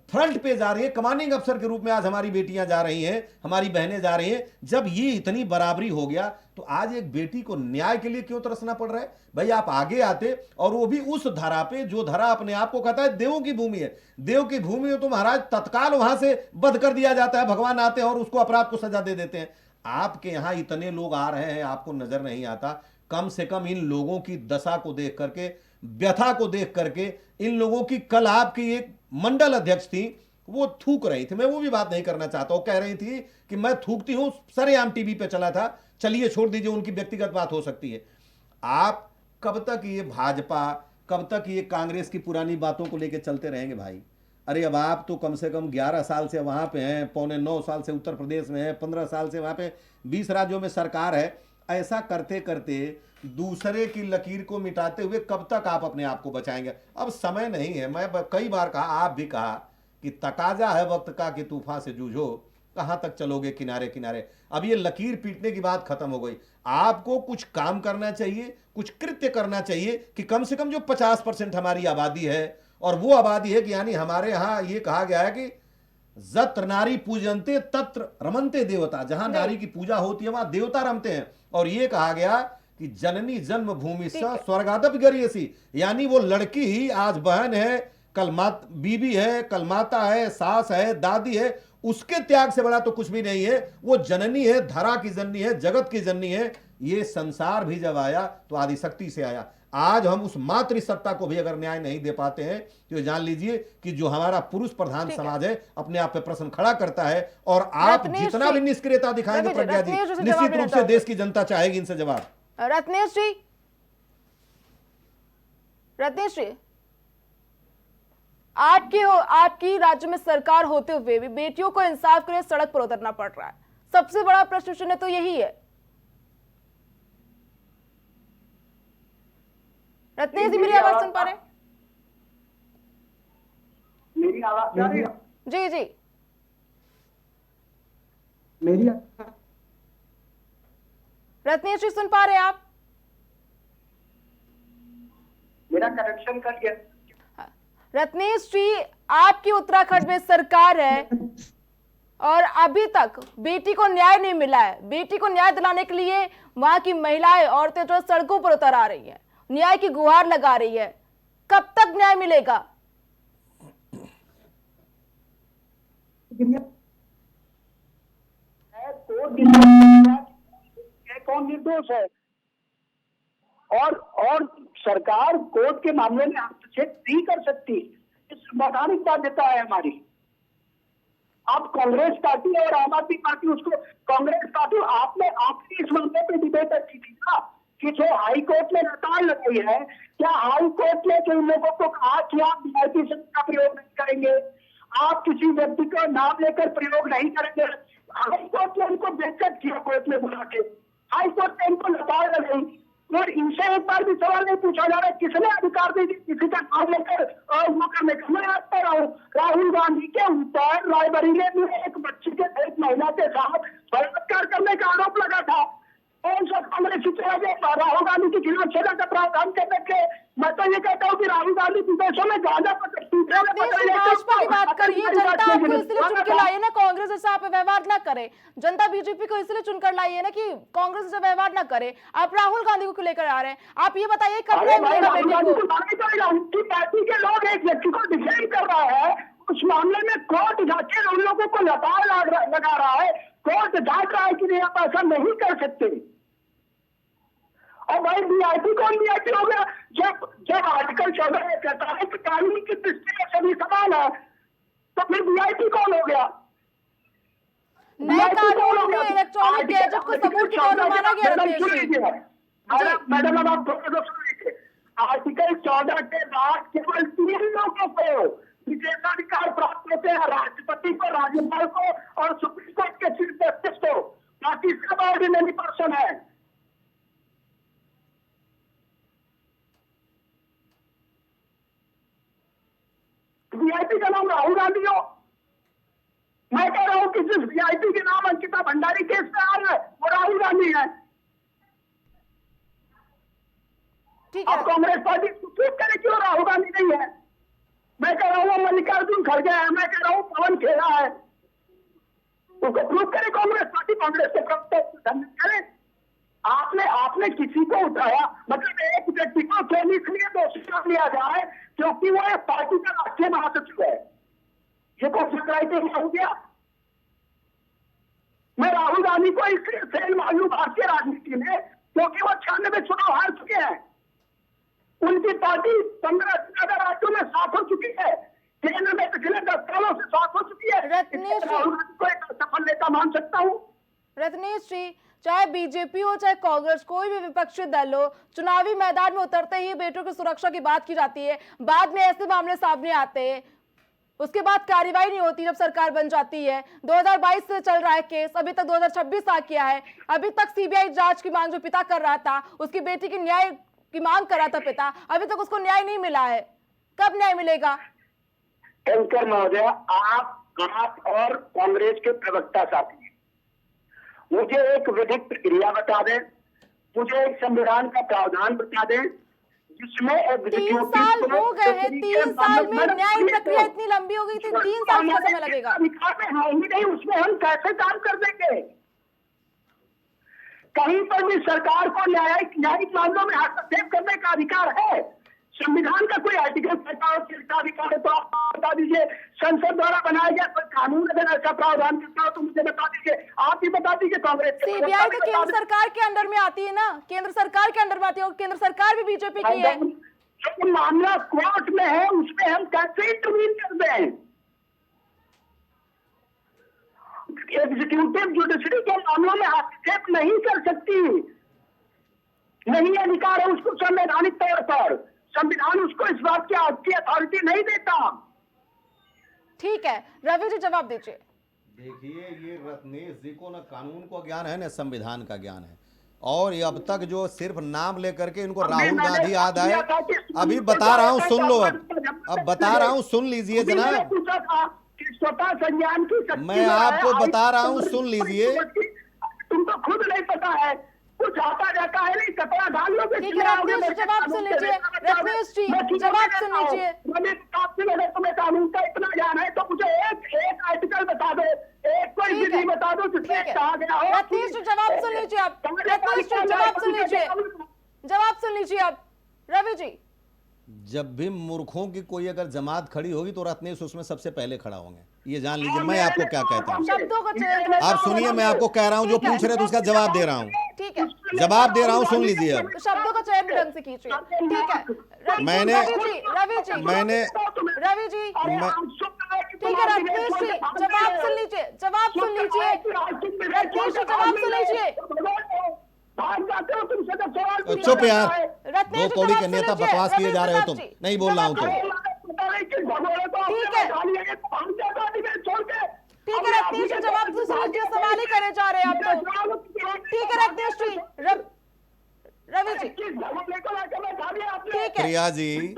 फ्रंट पे जा रही है, कमांडिंग अफसर के रूप में आज हमारी बेटियां जा रही हैं, हमारी बहनें जा रही हैं। जब ये इतनी बराबरी हो गया तो आज एक बेटी को न्याय के लिए क्यों तरसना पड़ रहा है? भाई आप आगे आते, और वो भी उस धरा पे जो धरा अपने आप को कहता है देवों की भूमि है। देव की भूमि में तो महाराज तत्काल वहां से बध कर दिया जाता है, भगवान आते हैं और उसको अपराध को सजा दे देते हैं। आपके यहां इतने लोग आ रहे हैं, आपको नजर नहीं आता। कम से कम इन लोगों की दशा को देख करके, व्यथा को देख करके, इन लोगों की, कल आपकी एक मंडल अध्यक्ष थी, वो थूक रही थी, मैं वो भी बात नहीं करना चाहता, वो कह रही थी कि मैं थूकती हूं, सरेआम टीवी पे चला था। चलिए छोड़ दीजिए, उनकी व्यक्तिगत बात हो सकती है। आप कब तक ये भाजपा, कब तक ये कांग्रेस की पुरानी बातों को लेकर चलते रहेंगे भाई? अरे अब आप तो कम से कम 11 साल से वहां पे हैं, पौने 9 साल से उत्तर प्रदेश में हैं, 15 साल से वहां पे 20 राज्यों में सरकार है। ऐसा करते करते दूसरे की लकीर को मिटाते हुए कब तक आप अपने आप को बचाएंगे? अब समय नहीं है। मैं कई बार कहा, आप भी कहा कि तकाजा है वक्त का कि तूफान से जूझो, कहां तक चलोगे किनारे किनारे। अब ये लकीर पीटने की बात खत्म हो गई। आपको कुछ काम करना चाहिए, कुछ कृत्य करना चाहिए कि कम से कम जो 50% हमारी आबादी है, और वो आबादी है कि यानी हमारे यहां ये कहा गया है कि जत्र नारी पूजनते तत्र रमनते देवता, जहां नारी की पूजा होती है वहां देवता रमते हैं। और ये कहा गया कि जननी जन्मभूमि स स्वर्गादपि गरीयसी, यानी वो लड़की ही आज बहन है, कल बीबी है, कल माता है, सास है, दादी है, उसके त्याग से बड़ा तो कुछ भी नहीं है। वो जननी है, धरा की जननी है, जगत की जननी है। ये संसार भी जब आया तो आदिशक्ति से आया। आज हम उस मातृ सत्ता को भी अगर न्याय नहीं दे पाते हैं तो जान लीजिए कि जो हमारा पुरुष प्रधान समाज है अपने आप पे प्रश्न खड़ा करता है। और आप जितना भी निष्क्रियता दिखाएंगे प्रज्ञा जी, निश्चित रूप से देश की जनता चाहेगी इनसे जवाब। रत्नेश जी, आपकी राज्य में सरकार होते हुए भी बेटियों को इंसाफ के लिए सड़क पर उतरना पड़ रहा है। सबसे बड़ा प्रश्न तो यही है। रत्नेश जी, मेरी आवाज सुन पा रहे हैं? मेरी आवाज जा रही है? जी जी, मेरी रत्नेश जी सुन पा रहे हैं आप? मेरा कनेक्शन कट गया। रत्नेश जी, आपकी उत्तराखंड में सरकार है और अभी तक बेटी को न्याय नहीं मिला है। बेटी को न्याय दिलाने के लिए वहां की महिलाएं, औरतें जो सड़कों पर उतर आ रही हैं, न्याय की गुहार लगा रही है। कब तक न्याय मिलेगा? कौन निर्दोष है? और सरकार कोर्ट के मामले में हस्तक्षेप नहीं कर सकती, इस संवैधानिक बाध्यता है हमारी। आप कांग्रेस पार्टी और आम आदमी पार्टी, उसको कांग्रेस पार्टी, आपने इस मामले पे डिबेट की थी ना कि जो हाई कोर्ट में हड़ताल लगाई है, क्या हाई कोर्ट ने जो लोगों को कहा कि आप वीआईपी शब्द का प्रयोग नहीं करेंगे, आप किसी व्यक्ति का नाम लेकर प्रयोग नहीं करेंगे, हाई कोर्ट ने उनको बेइज्जत किया कोर्ट में बुला के, हाई कोर्ट ने उनको हड़ताल लगाई। और इनसे एक बार भी सवाल नहीं पूछा जा रहा किसने अधिकार दी किसी का नाम लेकर वो करने का। मैं आज कह रहा हूँ, राहुल गांधी के ऊपर रायबरेली में एक बच्ची के, एक महिला के साथ बलात्कार करने का आरोप लगा था। कौन सा कांग्रेस राहुल गांधी के खिलाफ सजा का प्रावधान करने के? मैं तो ये कहता हूँ कि राहुल गांधी विदेशों में गांजा भाजपा की बात करिए। जनता आपको इसलिए चुन के लाई है ना, कांग्रेस जैसे आप व्यवहार ना करे। जनता बीजेपी को इसलिए चुनकर लाई है ना कि कांग्रेस जैसे व्यवहार ना करे। आप राहुल गांधी को लेकर आ रहे हैं। आप ये बताइए कब न्याय मिलेगा बेटी को? उनकी पार्टी के लोग एक व्यक्ति को डिफेंड कर रहा है, उस मामले में कोर्ट जाके उन लोगों को लताड़ लगा रहा है। कोर्ट डांट रहा है कि नहीं आप ऐसा नहीं कर सकते। और भाई वीआईपी कौन वीआईपी हो गया? जब जब आर्टिकल 14 में कहता है कि कानून की दृष्टि में सभी समान है, तो फिर वीआईपी कौन हो गया? नए कानून में इलेक्ट्रॉनिक गैजेट को सबूत के तौर पर माना गया रत्नेश जी। मैडम अब आप थोड़ा सा सुन लीजिए। आर्टिकल 14 के बाद केवल 3 लोगों को विशेषाधिकार प्राप्त होते हैं, राष्ट्रपति को, राज्यपाल को और सुप्रीम कोर्ट के चीफ जस्टिस को। बाकी सब ऑर्डिनरी पर्सन है। वीआईपी का नाम राहुल गांधी हो। मैं कह रहा हूं कि जिस वीआईपी के नाम अंकिता भंडारी केस में आ रहा है वो राहुल गांधी है। ठीक है, अब कांग्रेस पार्टी चूक करे क्यों राहुल गांधी नहीं है? मैं कह रहा हूँ मल्लिकार्जुन खड़गे है, मैं कह रहा हूँ पवन खेड़ा है, उसको प्रूव करे कांग्रेस पार्टी, कांग्रेस के प्रवक्ता करे। आपने किसी को उठाया, मतलब एक व्यक्ति को केवल इसलिए दोषी मान लिया जाए क्योंकि वो एक पार्टी का राष्ट्रीय महासचिव है। ये कौन सा क्राइटेरिया हो गया? मैं राहुल गांधी को इसलिए फेल मानूं भारतीय राजनीति में क्योंकि वो 96 चुनाव हार चुके हैं। उनकी पार्टी 15 राज्यों में 7 हो चुकी है, केंद्र में पिछले 10 सालों से 7 हो चुकी है। रत्नेश जी। राहुल गांधी को एक सफल नेता मान सकता हूँ। रत्नेश जी, चाहे बीजेपी हो चाहे कांग्रेस, कोई भी विपक्षी दल हो, चुनावी मैदान में उतरते ही बेटों की सुरक्षा की बात की जाती है, बाद में ऐसे मामले सामने आते हैं, उसके बाद कार्रवाई नहीं होती जब सरकार बन जाती है। 2022 से चल रहा है केस, अभी तक 2026 आ गया है, अभी तक सीबीआई जांच की मांग जो पिता कर रहा था, उसकी बेटी की न्याय की मांग कर रहा था पिता, अभी तक उसको न्याय नहीं मिला है। कब न्याय मिलेगा? एंकर महोदय, आप और कांग्रेस के प्रवक्ता साथी मुझे एक विधिक प्रक्रिया बता दें, मुझे एक संविधान का प्रावधान बता दें जिसमें 3 साल हो गए हैं, 3 साल में न्याय प्रक्रिया इतनी लंबी हो गई थी, 3 साल का समय लगेगा। अधिकार में है ही नहीं, उसमें हम कैसे काम कर देंगे? कहीं पर भी सरकार को न्यायिक मामलों में हस्तक्षेप करने का अधिकार है। संविधान का कोई आर्टिकल अधिकार है तो आप बता दीजिए। संसद द्वारा बनाया गया कोई कानून अगर ऐसा प्रावधान करता हो तो मुझे बता दीजिए, आप ही बता दीजिए। कांग्रेस सीबीआई तो केंद्र सरकार के अंडर में आती है ना, केंद्र सरकार के अंडर में आती है, केंद्र सरकार भी बीजेपी की है। जो मामला कोर्ट में है उसमें हम कैसे इंटरवीन कर दें? एग्जीक्यूटिव जुडिशरी के मामलों में हस्तक्षेप नहीं कर सकती, नहीं अधिकार है उसको संवैधानिक तौर पर। संविधान उसको इस बात की अथॉरिटी नहीं देता। ठीक है, रवि जी जवाब दीजिए। देखिए, ये रत्नेश जी को न कानून को ज्ञान है न संविधान का ज्ञान है, और ये अब तक जो सिर्फ नाम लेकर के इनको राहुल गांधी याद आए। अभी बता रहा हूँ, सुन लो, अब बता रहा हूँ, सुन लीजिए जनाब, स्वतः संज्ञान की मैं आपको बता रहा हूँ, सुन लीजिए। तुमको खुद नहीं पता है, कुछ आता जाता है नहीं, कपड़ा डाल लो। ठीक है, रत्नेश जी जवाब सुन लीजिए। रत्नेश जी जवाब सुन लीजिए। अगर तुम्हें कानून का इतना ज्ञान है तो मुझे एक आर्टिकल बता दो, एक कोई विधि बता दो जिसमें कहा गया हो। रत्नेश जी जवाब सुन लीजिए आप, रत्नेश जी जवाब सुन लीजिए, जवाब सुन लीजिए आप। रवि जी, जब भी मूर्खों की कोई अगर जमात खड़ी होगी तो रत्नेश उसमें सबसे पहले खड़ा होंगे, ये जान लीजिए। मैं आपको क्या कहता हूँ, शब्दों को आप सुनिए, मैं आपको कह रहा हूँ, जो पूछ रहे तो उसका जवाब दे रहा हूँ। ठीक है, जवाब दे रहा हूँ, सुन लीजिए। अब शब्दों का चयन ढंग से कीजिए। ठीक है, मैंने रवि जी ठीक है, रत्नेश जी जवाब सुन लीजिए, जवाब सुन लीजिए। रत्नेश जी जवाब सुन लीजिए। चुप यार, रत्नेश 2 जी कौड़ी जवाब के सुन नेता लीजिए। बकवास किए रवि जा रहे हो तुम, प्रताप जी, नहीं बोल रहा हूँ तुम। ठीक है, ठीक है रत्नेश जी जवाब तो सुन लीजिए, सवाल ही करे जा रहे हैं आप तो। ठीक है रत्नेश जी, रवि जी ठीक है। प्रिया जी,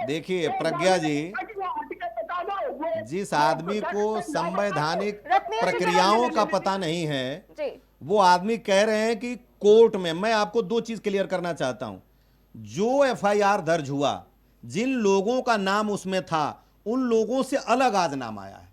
देखिए प्रज्ञा जी, जिस आदमी को संवैधानिक प्रक्रियाओं का पता नहीं है, वो आदमी कह रहे हैं कि कोर्ट में। मैं आपको 2 चीज क्लियर करना चाहता हूं। जो एफआईआर दर्ज हुआ, जिन लोगों का नाम उसमें था, उन लोगों से अलग आज नाम आया है,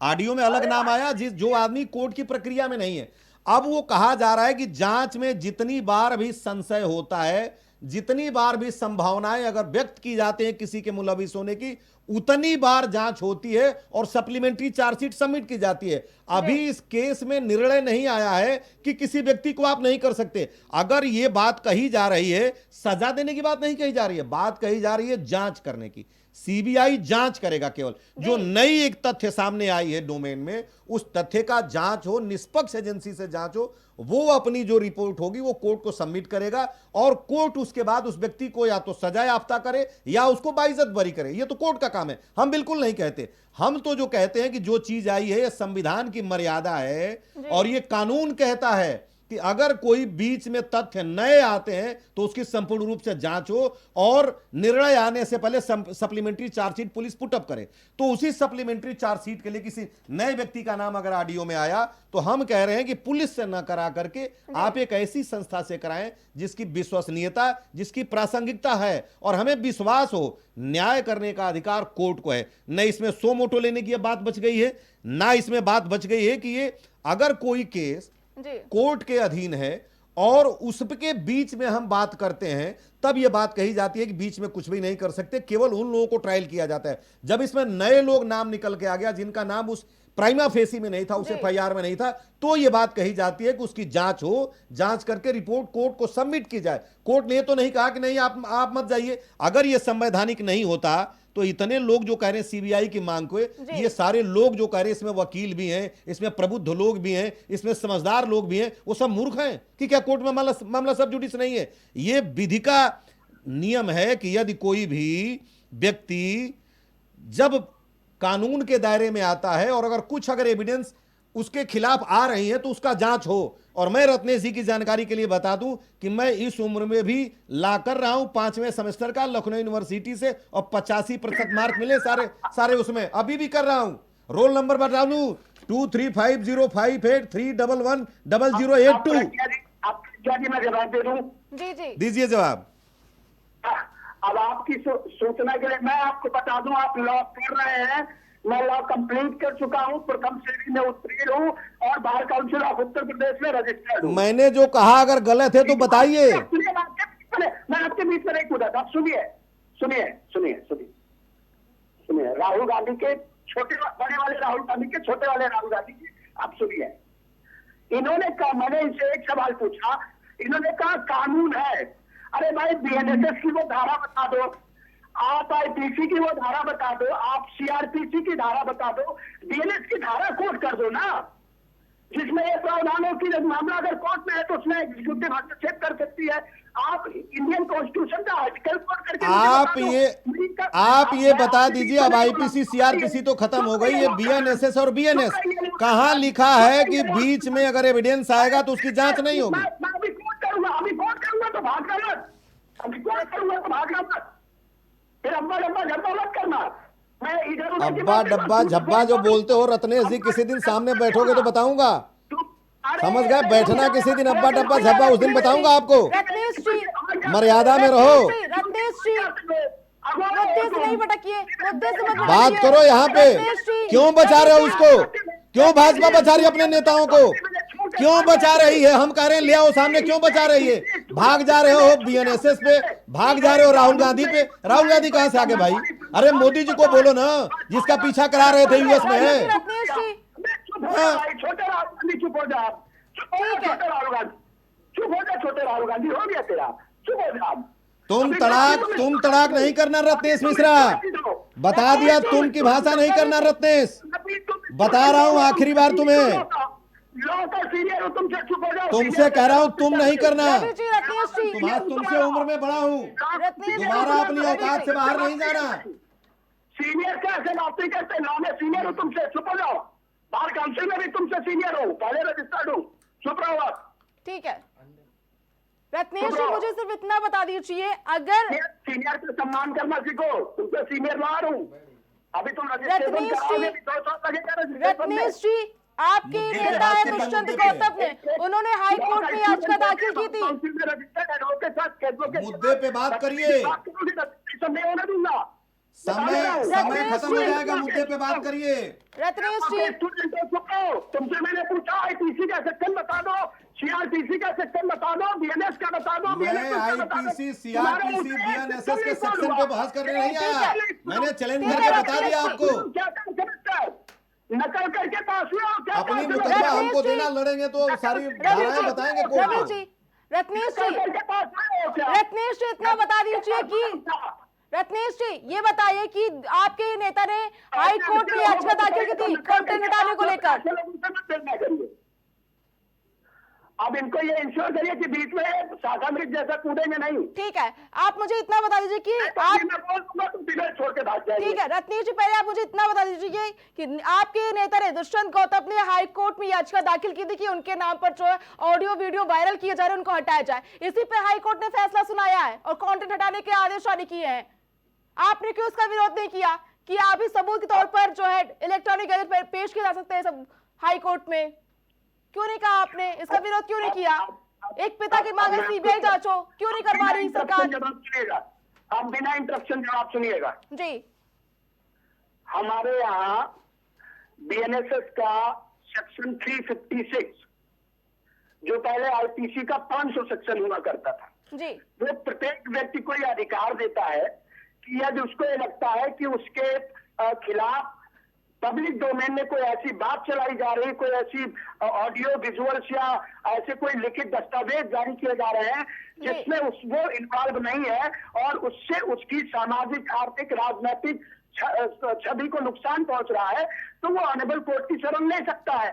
ऑडियो में अलग नाम आया, जो आदमी कोर्ट की प्रक्रिया में नहीं है। अब वो कहा जा रहा है कि जांच में जितनी बार भी संशय होता है, जितनी बार भी संभावनाएं अगर व्यक्त की जाती हैं किसी के मुलविस होने की, उतनी बार जांच होती है और सप्लीमेंट्री चार्जशीट सबमिट की जाती है। अभी इस केस में निर्णय नहीं आया है कि किसी व्यक्ति को आप नहीं कर सकते। अगर यह बात कही जा रही है, सजा देने की बात नहीं कही जा रही है, बात कही जा रही है जांच करने की। सीबीआई जांच करेगा, केवल जो नई एक तथ्य सामने आई है डोमेन में, उस तथ्य का जांच हो, निष्पक्ष एजेंसी से जांच हो, वो अपनी जो रिपोर्ट होगी वो कोर्ट को सबमिट करेगा और कोर्ट उसके बाद उस व्यक्ति को या तो सजा याफ्ता करे या उसको बाइज्जत बरी करे। ये तो कोर्ट का काम है, हम बिल्कुल नहीं कहते। हम तो जो कहते हैं कि जो चीज आई है ये संविधान की मर्यादा है और ये कानून कहता है कि अगर कोई बीच में तथ्य नए आते हैं तो उसकी संपूर्ण रूप से जांच हो और निर्णय आने से पहले सप्लीमेंट्री चार्जशीट पुलिस पुटअप करे। तो उसी सप्लीमेंट्री चार्जशीट के लिए किसी नए व्यक्ति का नाम अगर ऑडियो में आया तो हम कह रहे हैं कि पुलिस से न करा करके आप एक ऐसी संस्था से कराएं जिसकी विश्वसनीयता, जिसकी प्रासंगिकता है और हमें विश्वास हो न्याय करने का अधिकार कोर्ट को है। न इसमें सो मोटो लेने की बात बच गई है, ना इसमें बात बच गई है कि ये अगर कोई केस कोर्ट के अधीन है और उसके बीच में हम बात करते हैं तब यह बात कही जाती है कि बीच में कुछ भी नहीं कर सकते, केवल उन लोगों को ट्रायल किया जाता है। जब इसमें नए लोग नाम निकल के आ गया जिनका नाम उस प्राइमा फेसी में नहीं था, उस एफआईआर में नहीं था, तो यह बात कही जाती है कि उसकी जांच हो, जांच करके रिपोर्ट कोर्ट को सबमिट की जाए। कोर्ट ने तो नहीं कहा कि नहीं आप मत जाइए। अगर यह संवैधानिक नहीं होता तो इतने लोग जो कह रहे हैं सीबीआई की मांग को, ये सारे लोग जो कह रहे हैं, इसमें वकील भी हैं, इसमें प्रबुद्ध लोग भी हैं, इसमें समझदार लोग भी हैं, वो सब मूर्ख हैं कि क्या कोर्ट में मामला सब जुडिस नहीं है। ये विधि का नियम है कि यदि कोई भी व्यक्ति जब कानून के दायरे में आता है और अगर एविडेंस उसके खिलाफ आ रही है तो उसका जांच हो। और मैं रत्नेश जी की जानकारी के लिए बता दूं कि मैं इस उम्र में भी ला कर रहा हूं 5वें सेमेस्टर का लखनऊ यूनिवर्सिटी से और 85% मार्क मिले सारे उसमें, अभी भी कर रहा हूं। रोल नंबर बता दूं 23505831110082। मैं जवाब दे दूं? जी दीजिए जवाब। अब आपकी सूचना के लिए मैं आपको बता दूं, आप लॉ कर रहे हैं, मैं लॉ कंप्लीट कर चुका हूं, प्रथम श्रेणी में उत्तीर्ण हूं और bar council of Uttar Pradesh में रजिस्टर्ड हूं। मैंने जो कहा अगर गलत है तो बताइए। मैं आपके बीच में नहीं कूदा था। सुनिए, राहुल गांधी के छोटे बड़े वाले राहुल गांधी के छोटे वाले राहुल गांधी के, आप सुनिए। इन्होंने कहा, मैंने इनसे एक सवाल पूछा, इन्होंने कहा कानून है। अरे भाई बीएनएसएस की वो धारा बता दो, आप आईपीसी की वो धारा बता दो, आप सीआरपीसी की धारा बता दो, बीएनएस की धारा कोर्ट कर दो ना, जिसमें ये प्रावधान हो कि जब मामला अगर कोर्ट में है तो उसमें एग्जीक्यूटिव हस्तक्षेप कर सकती है। आप इंडियन कॉन्स्टिट्यूशन का आर्टिकल कोट करके आप ये बता दीजिए। अब आईपीसी सीआरपीसी तो खत्म हो गई, ये बीएनएसएस और बीएनएस कहां लिखा है कि बीच में अगर एविडेंस आएगा तो उसकी जांच नहीं होगी? अभी कोर्ट करूंगा तो भागना मत, फिर अब्बा डब्बा झब्बा मत करना। मैं इधर अब्बा डब्बा झब्बा जो बोलते हो रत्नेश जी, किसी दिन सामने बैठोगे तो बताऊंगा, समझ गए? बैठना किसी दिन अब्बा डब्बा झब्बा, उस दिन बताऊंगा आपको। मर्यादा में रहो, नहीं भटकिए, मुद्दे से मत बात भटकिए। करो। यहाँ पे क्यों बचा रहे हो उसको? क्यों भाजपा बचा रही है अपने नेताओं को? क्यों बचा रही है? हम कह रहे हैं ले आओ सामने, क्यों बचा रही है? भाग जा रहे हो बीएनएसएस पे, भाग जा रहे हो राहुल गांधी पे। राहुल गांधी कहां से आगे भाई? अरे मोदी जी को बोलो ना, जिसका पीछा करा रहे थे यूएस में है। रत्नेश जी छोटे राहुल गांधी चुप हो जा, छोटे राहुल गांधी हो गया तेरा, चुप हो जा। तुम तड़ाक नहीं करना रत्नेश मिश्रा, बता दिया तुम की भाषा नहीं करना रत्नेश, बता रहा हूं आखिरी बार तुम्हें, तुमसे कह रहा हूं तुम नहीं करना। तुमसे उम्र में बड़ा हूं, तुम्हारा अपनी औकात से बाहर नहीं जाना। सीनियर कैसे नौकरी करते? लॉ में सीनियर हूं तुमसे, चुप हो जाओ। बार काउंसिल में भी तुमसे सीनियर हूं, पहले रजिस्टर्ड हूं, चुप रहो आप। ठीक है रत्नेश जी, मुझे सिर्फ इतना बता दीजिए, अगर सीनियर का सम्मान करना सीखो, तुमसे सीनियर लॉयर हूं, अभी तुम रजिस्ट्रेशन कराओगे भी 2 साल लगेगा रजिस्ट्रेशन में। रत्नेश जी, आपके नेता है दुष्यंत गौतम ने, उन्होंने हाई कोर्ट में याचिका दाखिल की थी। मुद्दे पे बात करिए, समय खत्म हो जाएगा, मुद्दे पे बात करिए। रत्नेश जी तुमसे मैंने पूछा आईपीसी का सेक्शन बता दो, सीआरपीसी का सेक्शन बता दो, बीएनएस का बता दो, मैं आईपीसी, सीआरपीसी, बीएनएसएस के सेक्शन पे बहस करने नहीं आया, मैंने चैलेंज करके बता दिया आपको। क्या काम समझते हो? नकल करके पास में हो, क्या अपनी काम मुकदमा समझते हो? हमको देना, लड़ेंगे तो सारी धाराएं बताएंगे कोर्ट रमेश को। जी, रत्नेश नकल जी, करके पास में हो क्या? रत्नेश जी इतना बता दीजिए कि रत्नेश जी ये बताइए कि आपके ही नेता ने हाई कोर्ट में याचिका दाखिल की थी कंटेंट हटाने को लेकर। अब इनको ये इंश्योर करिए कि बीच में शाखामृत जैसा कूदेंगे नहीं। ठीक है, आप मुझे इतना बता दीजिए कि आप मैं बोल दूंगा तुम बिना छोड़ के भाग जाएंगे। ठीक है रत्नेश जी, पहले आप मुझे इतना बता दीजिए कि आपके नेता ने दुष्यंत गौतम ने हाई कोर्ट में याचिका दाखिल की थी कि उनके नाम पर जो है ऑडियो वीडियो वायरल किए जा रहे हैं उनको हटाया जाए। इसी पे हाई कोर्ट ने फैसला सुनाया है और कंटेंट हटाने के आदेश जारी किए हैं। आपने क्यों इसका विरोध नहीं किया कि आप ही सबूत के तौर पर जो है इलेक्ट्रॉनिक गैजेट पर पेश किए जा सकते हैं सब हाई कोर्ट में? क्यों नहीं कहा आपने? इसका विरोध क्यों नहीं किया? एक पिता की मांग है सीबीआई जांचो, क्यों नहीं करवा रही सरकार? जवाब सुनिएगा, आप बिना इंटरप्शन जवाब सुनिएगा जी। हमारे यहाँ बीएनएसएस का सेक्शन 356 जो पहले आईपीसी का 500 सेक्शन हुआ करता था जी, वो प्रत्येक व्यक्ति को यह अधिकार देता है कि यदि उसको ये लगता है कि उसके खिलाफ पब्लिक डोमेन में कोई ऐसी बात चलाई जा रही, कोई ऐसी ऑडियो विजुअल्स या ऐसे कोई लिखित दस्तावेज जारी किए जा रहे हैं जिसमें वो इन्वॉल्व नहीं है और उससे उसकी सामाजिक, आर्थिक, राजनीतिक छवि को नुकसान पहुंच रहा है, तो वो ऑनरेबल कोर्ट की शरण ले सकता है।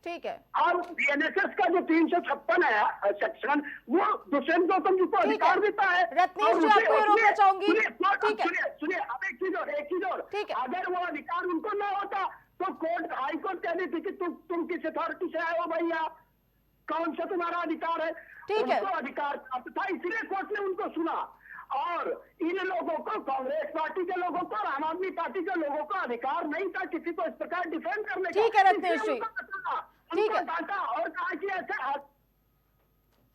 ठीक है। और बीएनएसएस का जो 356 है सेक्शन, वो दुष्यंत गौतम जी को अधिकार देता है। रत्नेश जी, आपको ये रोकना चाहूंगी। ठीक है, सुनिए, अब एक चीज और ठीक है। अगर वो अधिकार उनको ना होता तो कोर्ट, हाई कोर्ट कहती थी कि तुम किस अथॉरिटी से आए हो भैया, कौन सा तुम्हारा अधिकार है? ठीक है। उनको अधिकार प्राप्त था, इसलिए कोर्ट ने उनको सुना और इन लोगों को, कांग्रेस पार्टी के लोगों को, आम आदमी पार्टी के लोगों को अधिकार नहीं था किसी को इस प्रकार डिफेंड करने का। ठीक है रत्नेश जी, ठीक है। और कहा कि ऐसा।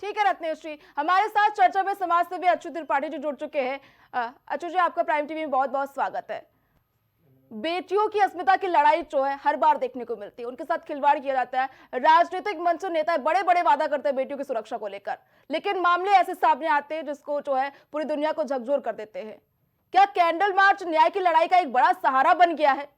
ठीक है रत्नेश जी, हमारे साथ चर्चा में समाज सेवी अच्युत त्रिपाठी जी जुड़ चुके हैं। अच्युत जी, आपका प्राइम टीवी में बहुत बहुत स्वागत है। बेटियों की अस्मिता की लड़ाई जो है हर बार देखने को मिलती है, उनके साथ खिलवाड़ किया जाता है। राजनीतिक मंच से नेता बड़े बड़े वादा करते हैं बेटियों की सुरक्षा को लेकर, लेकिन मामले ऐसे सामने आते हैं जिसको जो है पूरी दुनिया को झकझोर कर देते हैं। क्या कैंडल मार्च न्याय की लड़ाई का एक बड़ा सहारा बन गया है?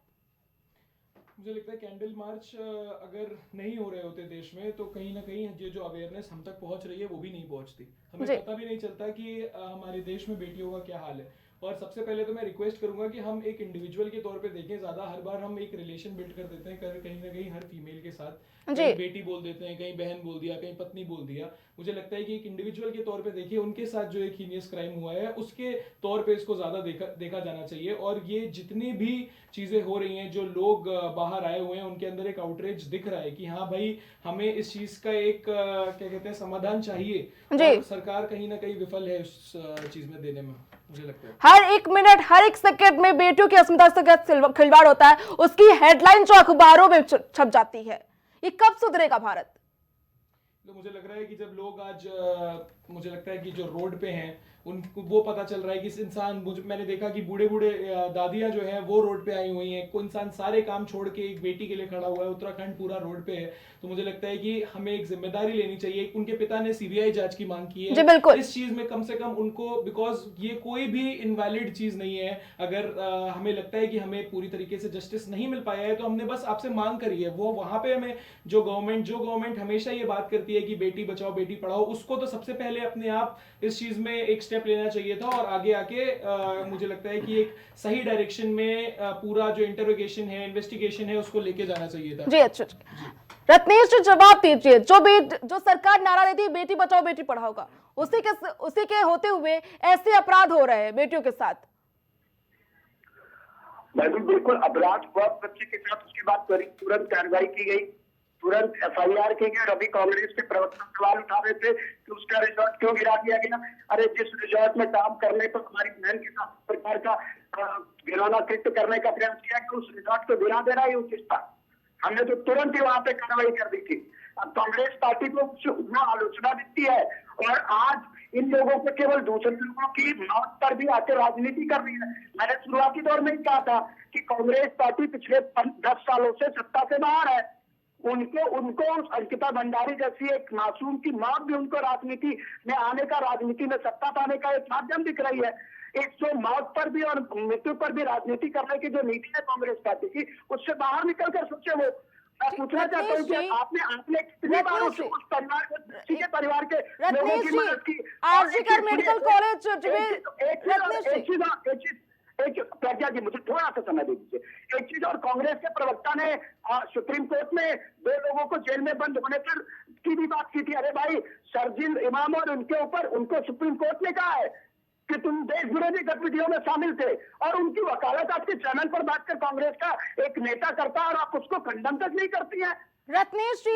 मुझे लगता है कैंडल मार्च अगर नहीं हो रहे होते देश में तो कहीं ना कहीं ये जो अवेयरनेस हम तक पहुंच रही है वो भी नहीं पहुंचती। हमें पता भी नहीं चलता कि हमारे देश में बेटियों का क्या हाल है। और सबसे पहले तो मैं रिक्वेस्ट करूंगा कि हम एक इंडिविजुअल के तौर पे देखें। ज़्यादा हर बार हम एक रिलेशन बिल्ड कर देते हैं कहीं ना कहीं हर फीमेल के साथ, कहीं बेटी बोल देते हैं, कहीं बहन बोल दिया, कहीं पत्नी बोल दिया। मुझे लगता है कि एक इंडिविजुअल के तौर पे देखिए, उनके साथ जो एक हीनियस क्राइम हुआ है उसके तौर पे इसको ज़्यादा देखा जाना चाहिए। और ये जितनी भी चीज़ें हो रही हैं, जो लोग बाहर आए हुए हैं उनके अंदर एक आउटरीच दिख रहा है कि हाँ भाई, हमें इस चीज़ का एक क्या कहते हैं समाधान चाहिए, और सरकार कहीं ना कहीं विफल है उस चीज़ में देने में। मुझे लगता है हर एक मिनट, हर एक सेकंड में बेटियों की अस्मिता से खिलवाड़ होता है, उसकी हेडलाइन जो अखबारों में छप जाती है। ये कब सुधरेगा भारत? तो मुझे लग रहा है कि जब लोग आज मुझे लगता है कि जो रोड पे हैं उनको वो पता चल रहा है कि इंसान, मैंने देखा कि बूढ़े बूढ़े दादियां जो हैं वो रोड पे आई हुई हैं। कोई इंसान सारे काम छोड़ के एक बेटी के लिए खड़ा हुआ है। उत्तराखंड पूरा रोड पे है। तो मुझे लगता है कि हमें एक जिम्मेदारी लेनी चाहिए। उनके पिता ने सीबीआई जांच की मांग की है जी, बिल्कुल। इस चीज में कम से कम उनको, बिकॉज ये कोई भी इनवैलिड चीज नहीं है। अगर हमें लगता है कि हमें पूरी तरीके से जस्टिस नहीं मिल पाया है तो हमने बस आपसे मांग करी है। वो वहां पे हमें जो गवर्नमेंट हमेशा ये बात करती है कि बेटी बचाओ बेटी पढ़ाओ, उसको तो सबसे पहले अपने आप इस चीज में एक स्टेप लेना चाहिए था और आगे आके मुझे लगता है कि एक सही डायरेक्शन में पूरा जो इंटरोगेशन है, इन्वेस्टिगेशन है, उसको लेके जाना चाहिए था। जी अच्छा, रत्नेश जी जवाब दीजिए। जो सरकार नारा देती है बेटी बचाओ बेटी पढ़ाओ का, उसी के होते हुए ऐसे अपराध हो रहे हैं बेटियों के साथ। बिल्कुल अपराध हुआ बच्चे के साथ, उसके बाद तुरंत कार्रवाई की गई, तुरंत एफआईआर की गई। अभी कांग्रेस के प्रवक्ता सवाल उठा रहे थे कि उसका रिजॉर्ट क्यों गिरा दिया गया। अरे जिस रिजॉर्ट में काम करने पर हमारी बहन के साथ प्रकार का घिनौना कृत्य करने का प्रयास किया कि उस रिजॉर्ट को गिरा देना ही उचित था। हमने तो तुरंत ही वहां पे कार्रवाई कर दी थी। अब कांग्रेस पार्टी को आलोचना दिखती है और आज इन लोगों को केवल दूसरे लोगों की मौत पर भी आके राजनीति कर रही है। मैंने शुरुआती दौर में ही कहा था कि कांग्रेस पार्टी पिछले 10 सालों से सत्ता से बाहर है। उनको उनको उस अंकिता भंडारी जैसी एक मासूम की मौत भी उनको राजनीति में आने का, राजनीति में सत्ता पाने का एक माध्यम दिख रही है। एक तो मौत पर भी और मृत्यु पर भी राजनीति करने की जो नीति है कांग्रेस पार्टी की, उससे बाहर निकल कर सोचे वो। मैं पूछना चाहता हूँ कि आपने कितनी बार उस परिवार को, किसी के परिवार के लोगों की मदद की? आरजीकर मेडिकल कॉलेज एक प्रज्ञा जी, मुझे थोड़ा सा समय दे दीजिए। एक चीज और, कांग्रेस के प्रवक्ता ने सुप्रीम कोर्ट में 2 लोगों को जेल में बंद होने पर की भी बात की थी। अरे भाई, शरजील इमाम और उनके ऊपर उनको सुप्रीम कोर्ट ने कहा है कि तुम देश विरोधी गतिविधियों में शामिल थे, और उनकी वकालत आपके चैनल पर बैठकर कांग्रेस का एक नेता करता है और आप उसको खंडन तक नहीं करती है। रत्नेश जी,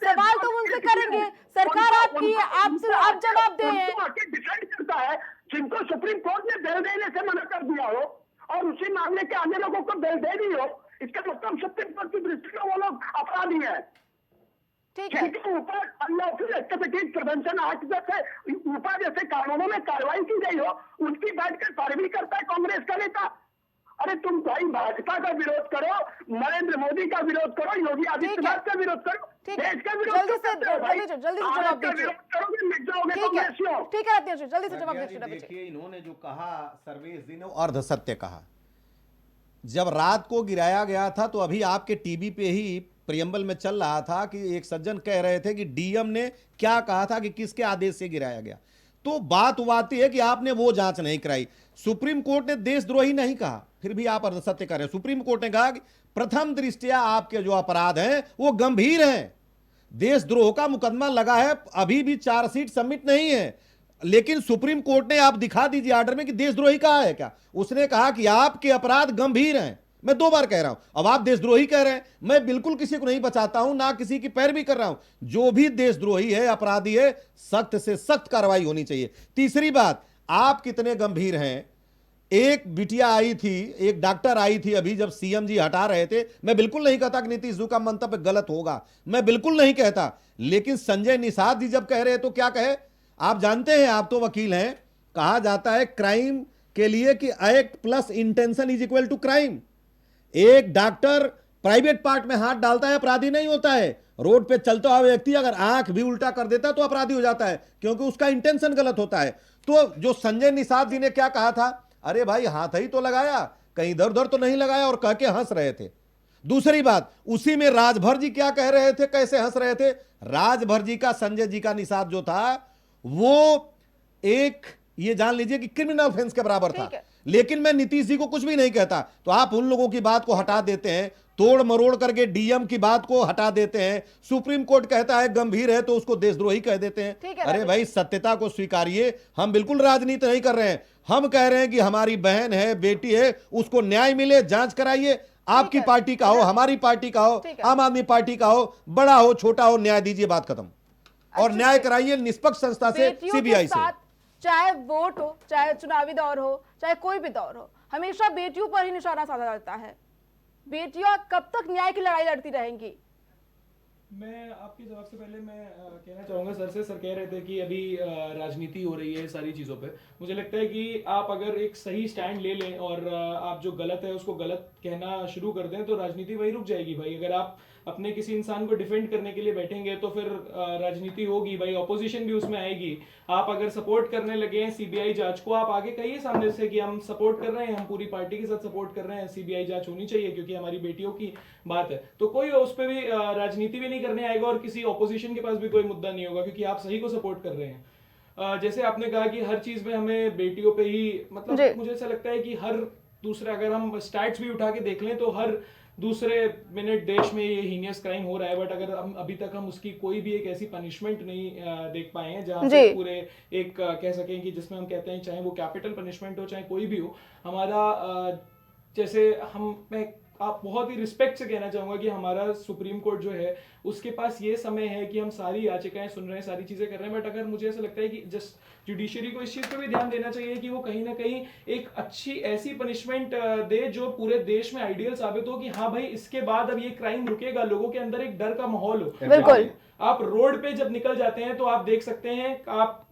सवाल तो उनसे करेंगे, सरकार आपकी है, आप जवाब दें। डिसाइड करता है जिनको सुप्रीम कोर्ट ने बेल देने से मना कर दिया हो और उसी मामले के अन्य लोगों को बेल दे दी हो, इसका मतलब सुप्रीम कोर्ट की दृष्टि में वो लोग अपराधी है। ठीक है, जिनके ऊपर अनलॉफुल एक्टिविटीज प्रिवेंशन एक्ट जैसे ऊपर जैसे कानूनों में कार्रवाई की गई हो, उनकी बैठकर पैरवी करता है कांग्रेस का नेता। अरे तुम भाई भाजपा का विरोध करो, नरेंद्र मोदी का विरोध करो, योगी आदित्यनाथ का विरोध करो, देश का विरोध जल्दी से जवाब दीजिए। करोगे मिट जाओगे कांग्रेसियों। ठीक है रत्नेश जी, जल्दी से जवाब दीजिए। देखिए, इन्होंने जो कहा सर्वेश जी ने अर्ध सत्य कहा। जब रात को गिराया गया था तो अभी आपके टीवी पे ही प्रियम्बल में चल रहा था कि एक सज्जन कह रहे थे कि डीएम ने क्या कहा था कि किसके आदेश से गिराया गया। तो बात आती है कि आपने वो जांच नहीं कराई। सुप्रीम कोर्ट ने देशद्रोही नहीं कहा, फिर भी आप अर्धसत्य कर रहे हैं। सुप्रीम कोर्ट ने कहा कि प्रथम दृष्टया आपके जो अपराध हैं वो गंभीर हैं, देशद्रोह का मुकदमा लगा है, अभी भी चार्जशीट सबमिट नहीं है, लेकिन सुप्रीम कोर्ट ने आप दिखा दीजिए आर्डर में कि देशद्रोही कहा है क्या। उसने कहा कि आपके अपराध गंभीर हैं। मैं 2 बार कह रहा हूं, अब आप देशद्रोही कह रहे हैं। मैं बिल्कुल किसी को नहीं बचाता हूं, ना किसी की पैरवी कर रहा हूं। जो भी देशद्रोही है, अपराधी है, सख्त से सख्त कार्रवाई होनी चाहिए। तीसरी बात, आप कितने गंभीर हैं। एक बिटिया आई थी, एक डॉक्टर आई थी अभी जब सीएम जी हटा रहे थे। मैं बिल्कुल नहीं कहता कि नीतीश जी का मंतव्य गलत होगा, मैं बिल्कुल नहीं कहता, लेकिन संजय निषाद जी जब कह रहे तो क्या कहे आप जानते हैं, आप तो वकील हैं। कहा जाता है क्राइम के लिए कि act plus intention is equal to crime. एक डॉक्टर प्राइवेट पार्ट में हाथ डालता है, अपराधी नहीं होता है। रोड पे चलता हुआ व्यक्ति अगर आंख भी उल्टा कर देता है तो अपराधी हो जाता है, क्योंकि उसका इंटेंशन गलत होता है। तो जो संजय निषाद जी ने क्या कहा था, अरे भाई हाथ ही तो लगाया, कहीं इधर उधर तो नहीं लगाया, और कह के हंस रहे थे। दूसरी बात, उसी में राजभर जी क्या कह रहे थे, कैसे हंस रहे थे। राजभर जी का संजय जी का निषाद जो था वो एक, ये जान लीजिए कि क्रिमिनल ऑफेंस के बराबर था। लेकिन मैं नीतीश जी को कुछ भी नहीं कहता, तो आप उन लोगों की बात को हटा देते हैं, तोड़ मरोड़ करके डीएम की बात को हटा देते हैं। सुप्रीम कोर्ट कहता है गंभीर है तो उसको देशद्रोही कह देते हैं। अरे भाई सत्यता को स्वीकारिए। हम बिल्कुल राजनीति नहीं कर रहे हैं, हम कह रहे हैं कि हमारी बहन है, बेटी है, उसको न्याय मिले, जांच कराइए। आपकी पार्टी का हो, हमारी पार्टी का हो, आम आदमी पार्टी का हो, बड़ा हो छोटा हो, न्याय दीजिए बात खत्म। और न्याय कराइए निष्पक्ष संस्था से, सीबीआई से। चाहे वोट हो, चाहे चुनावी दौर हो, चाहे कोई भी दौर हो, हमेशा बेटियों पर ही निशाना साधा जाता है। बेटियां कब तक न्याय की लड़ाई लड़ती रहेंगी? मैं आपके जवाब से पहले मैं कहना चाहूँगा सर कह रहे थे कि अभी राजनीति हो रही है सारी चीज़ों पे। मुझे लगता है कि आप अगर एक सही स्टैंड ले लें और आप जो गलत है उसको गलत कहना शुरू कर दें तो राजनीति वही रुक जाएगी भाई। अगर आप अपने किसी इंसान को डिफेंड करने के लिए बैठेंगे तो फिर राजनीति होगी भाई, ऑपोजिशन भी उसमें आएगी। आप अगर सपोर्ट करने लगे हैं सीबीआई जांच को, आप आगे कहिए सामने से कि हम सपोर्ट कर रहे हैं, हम पूरी पार्टी के साथ सपोर्ट कर रहे हैं, सीबीआई जांच होनी चाहिए क्योंकि हमारी बेटियों की बात है। तो कोई उस पर भी राजनीति भी नहीं करने आएगा और किसी ऑपोजिशन के पास भी कोई मुद्दा नहीं होगा क्योंकि आप सही को सपोर्ट कर रहे हैं। जैसे आपने कहा कि हर चीज में हमें बेटियों पे ही, मतलब मुझे ऐसा लगता है कि हर दूसरा, अगर हम स्टैट्स भी उठा के देख लें तो हर दूसरे मिनट देश में ये हीनियस क्राइम हो रहा है। बट अगर हम अभी तक हम उसकी कोई भी एक ऐसी पनिशमेंट नहीं देख पाए हैं जहां से पूरे एक कह सकें कि जिसमें हम कहते हैं चाहे वो कैपिटल पनिशमेंट हो चाहे कोई भी हो, हमारा जैसे मैं आप बहुत ही रिस्पेक्ट से कहना चाहूंगा कि हमारा सुप्रीम कोर्ट जो है उसके पास ये समय है कि हम सारी याचिकाएं सुन रहे हैं, सारी चीजें कर रहे हैं। बट अगर मुझे ऐसा लगता है कि जस्ट जुडिशरी को इस चीज पर भी ध्यान देना चाहिए कि वो कहीं ना कहीं एक अच्छी ऐसी पनिशमेंट दे जो पूरे देश में आइडियल साबित हो कि हाँ भाई इसके बाद अब ये क्राइम रुकेगा, लोगों के अंदर एक डर का माहौल हो। बिल्कुल। आप रोड पे जब निकल जाते हैं तो आप देख सकते हैं, आप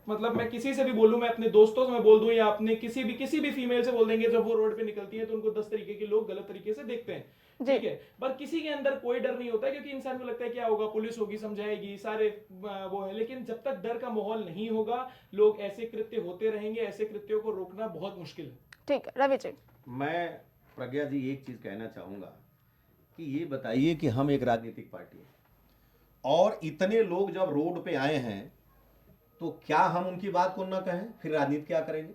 मतलब मैं किसी से भी बोलूं, मैं अपने दोस्तों से मैं बोल दूं या अपने किसी भी फीमेल से बोल देंगे, जब वो रोड पे निकलती है तो उनको 10 तरीके के लोग गलत तरीके से देखते हैं। ठीक है, पर किसी के अंदर कोई डर नहीं होता, क्योंकि इंसान को लगता है क्या होगा, पुलिस होगी, समझाएगी, सारे वो है। लेकिन जब तक डर का माहौल नहीं होगा, लोग ऐसे कृत्य होते रहेंगे, ऐसे कृत्यों को रोकना बहुत मुश्किल है। ठीक है रवि जी। मैं प्रज्ञा जी एक चीज कहना चाहूंगा कि ये बताइए कि हम एक राजनीतिक पार्टी है और इतने लोग जब रोड पे आए हैं तो क्या हम उनकी बात को न कहें, फिर राजनीति क्या करेंगे?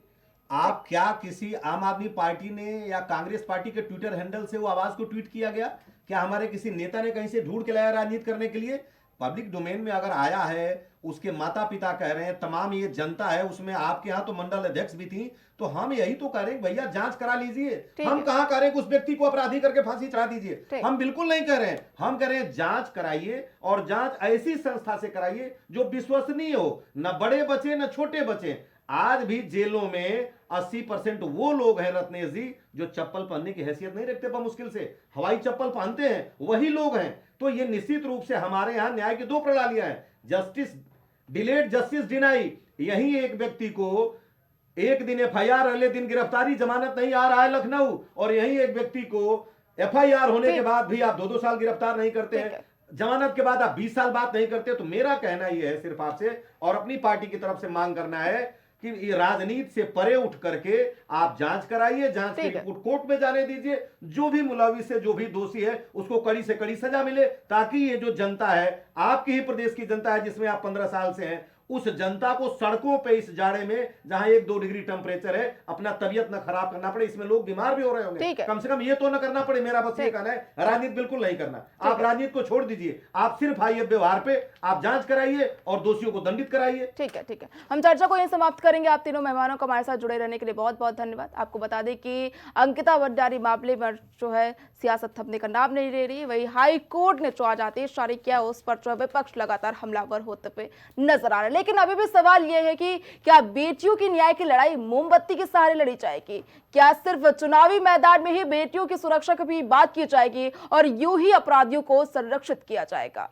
आप क्या किसी आम आदमी पार्टी ने या कांग्रेस पार्टी के ट्विटर हैंडल से वो आवाज को ट्वीट किया गया? क्या हमारे किसी नेता ने कहीं से ढूंढ के लाया राजनीति करने के लिए? पब्लिक डोमेन में अगर आया है, उसके माता पिता कह रहे हैं, तमाम ये जनता है, उसमें आपके यहाँ तो मंडल अध्यक्ष भी थी, तो हम यही तो कह रहे हैं भैया जांच करा लीजिए। हम कहाँ कह रहे हैं कि उस व्यक्ति को अपराधी करके फांसी चढ़ा दीजिए, हम बिल्कुल नहीं कह रहे हैं। हम कह रहे हैं जांच कराइए और जांच ऐसी संस्था से कराइए जो विश्वसनीय हो, न बड़े बचे न छोटे बचे। आज भी जेलों में 80% वो लोग हैं रत्नेश जी जो चप्पल पहनने की हैसियत नहीं रखते, पर मुश्किल से हवाई चप्पल पहनते हैं, वही लोग हैं। तो ये निश्चित रूप से हमारे यहां न्याय की दो प्रणालियां हैं, जस्टिस डिलेड जस्टिस डिनाई। यही एक व्यक्ति को एक दिन एफआईआर, अगले दिन गिरफ्तारी, जमानत नहीं आ रहा है लखनऊ, और यही एक व्यक्ति को एफआईआर होने के बाद भी आप 2-2 साल गिरफ्तार नहीं करते हैं, जमानत के बाद आप 20 साल बात नहीं करते। तो मेरा कहना यह है सिर्फ आपसे और अपनी पार्टी की तरफ से मांग करना है कि ये राजनीति से परे उठ करके आप जांच कराइए, जांच की रिपोर्ट कोर्ट में जाने दीजिए, जो भी मुलविस है, जो भी दोषी है, उसको कड़ी से कड़ी सजा मिले, ताकि ये जो जनता है, आपकी ही प्रदेश की जनता है जिसमें आप 15 साल से हैं, उस जनता को सड़कों पे इस जाड़े में जहां 1-2 डिग्री टेम्परेचर है, अपना तबियत न खराब करना पड़े। इसमें लोग बीमार भी हो रहे होंगे, कम से कम ये तो न करना पड़े। मेरा बस ये कहना है, राजनीति बिल्कुल नहीं करना। आप राजनीति को छोड़ दीजिए, आप सिर्फ आइए व्यवहार पे, आप जांच कराइए और दोषियों को दंडित कराइए। ठीक है हम चर्चा को यहीं समाप्त करेंगे। आप तीनों मेहमानों को हमारे साथ जुड़े रहने के लिए बहुत बहुत धन्यवाद। आपको बता दें कि अंकिता भंडारी मामले में जो है सियासत थमने का नाम नहीं ले रही, वही हाई कोर्ट ने जो आज आदेश जारी किया उस पर जो है विपक्ष लगातार हमलावर होते हुए नजर आ रहे हैं। लेकिन अभी भी सवाल यह है कि क्या बेटियों की न्याय की लड़ाई मोमबत्ती के सहारे लड़ी जाएगी? क्या सिर्फ चुनावी मैदान में ही बेटियों की सुरक्षा की भी बात की जाएगी और यूं ही अपराधियों को संरक्षित किया जाएगा?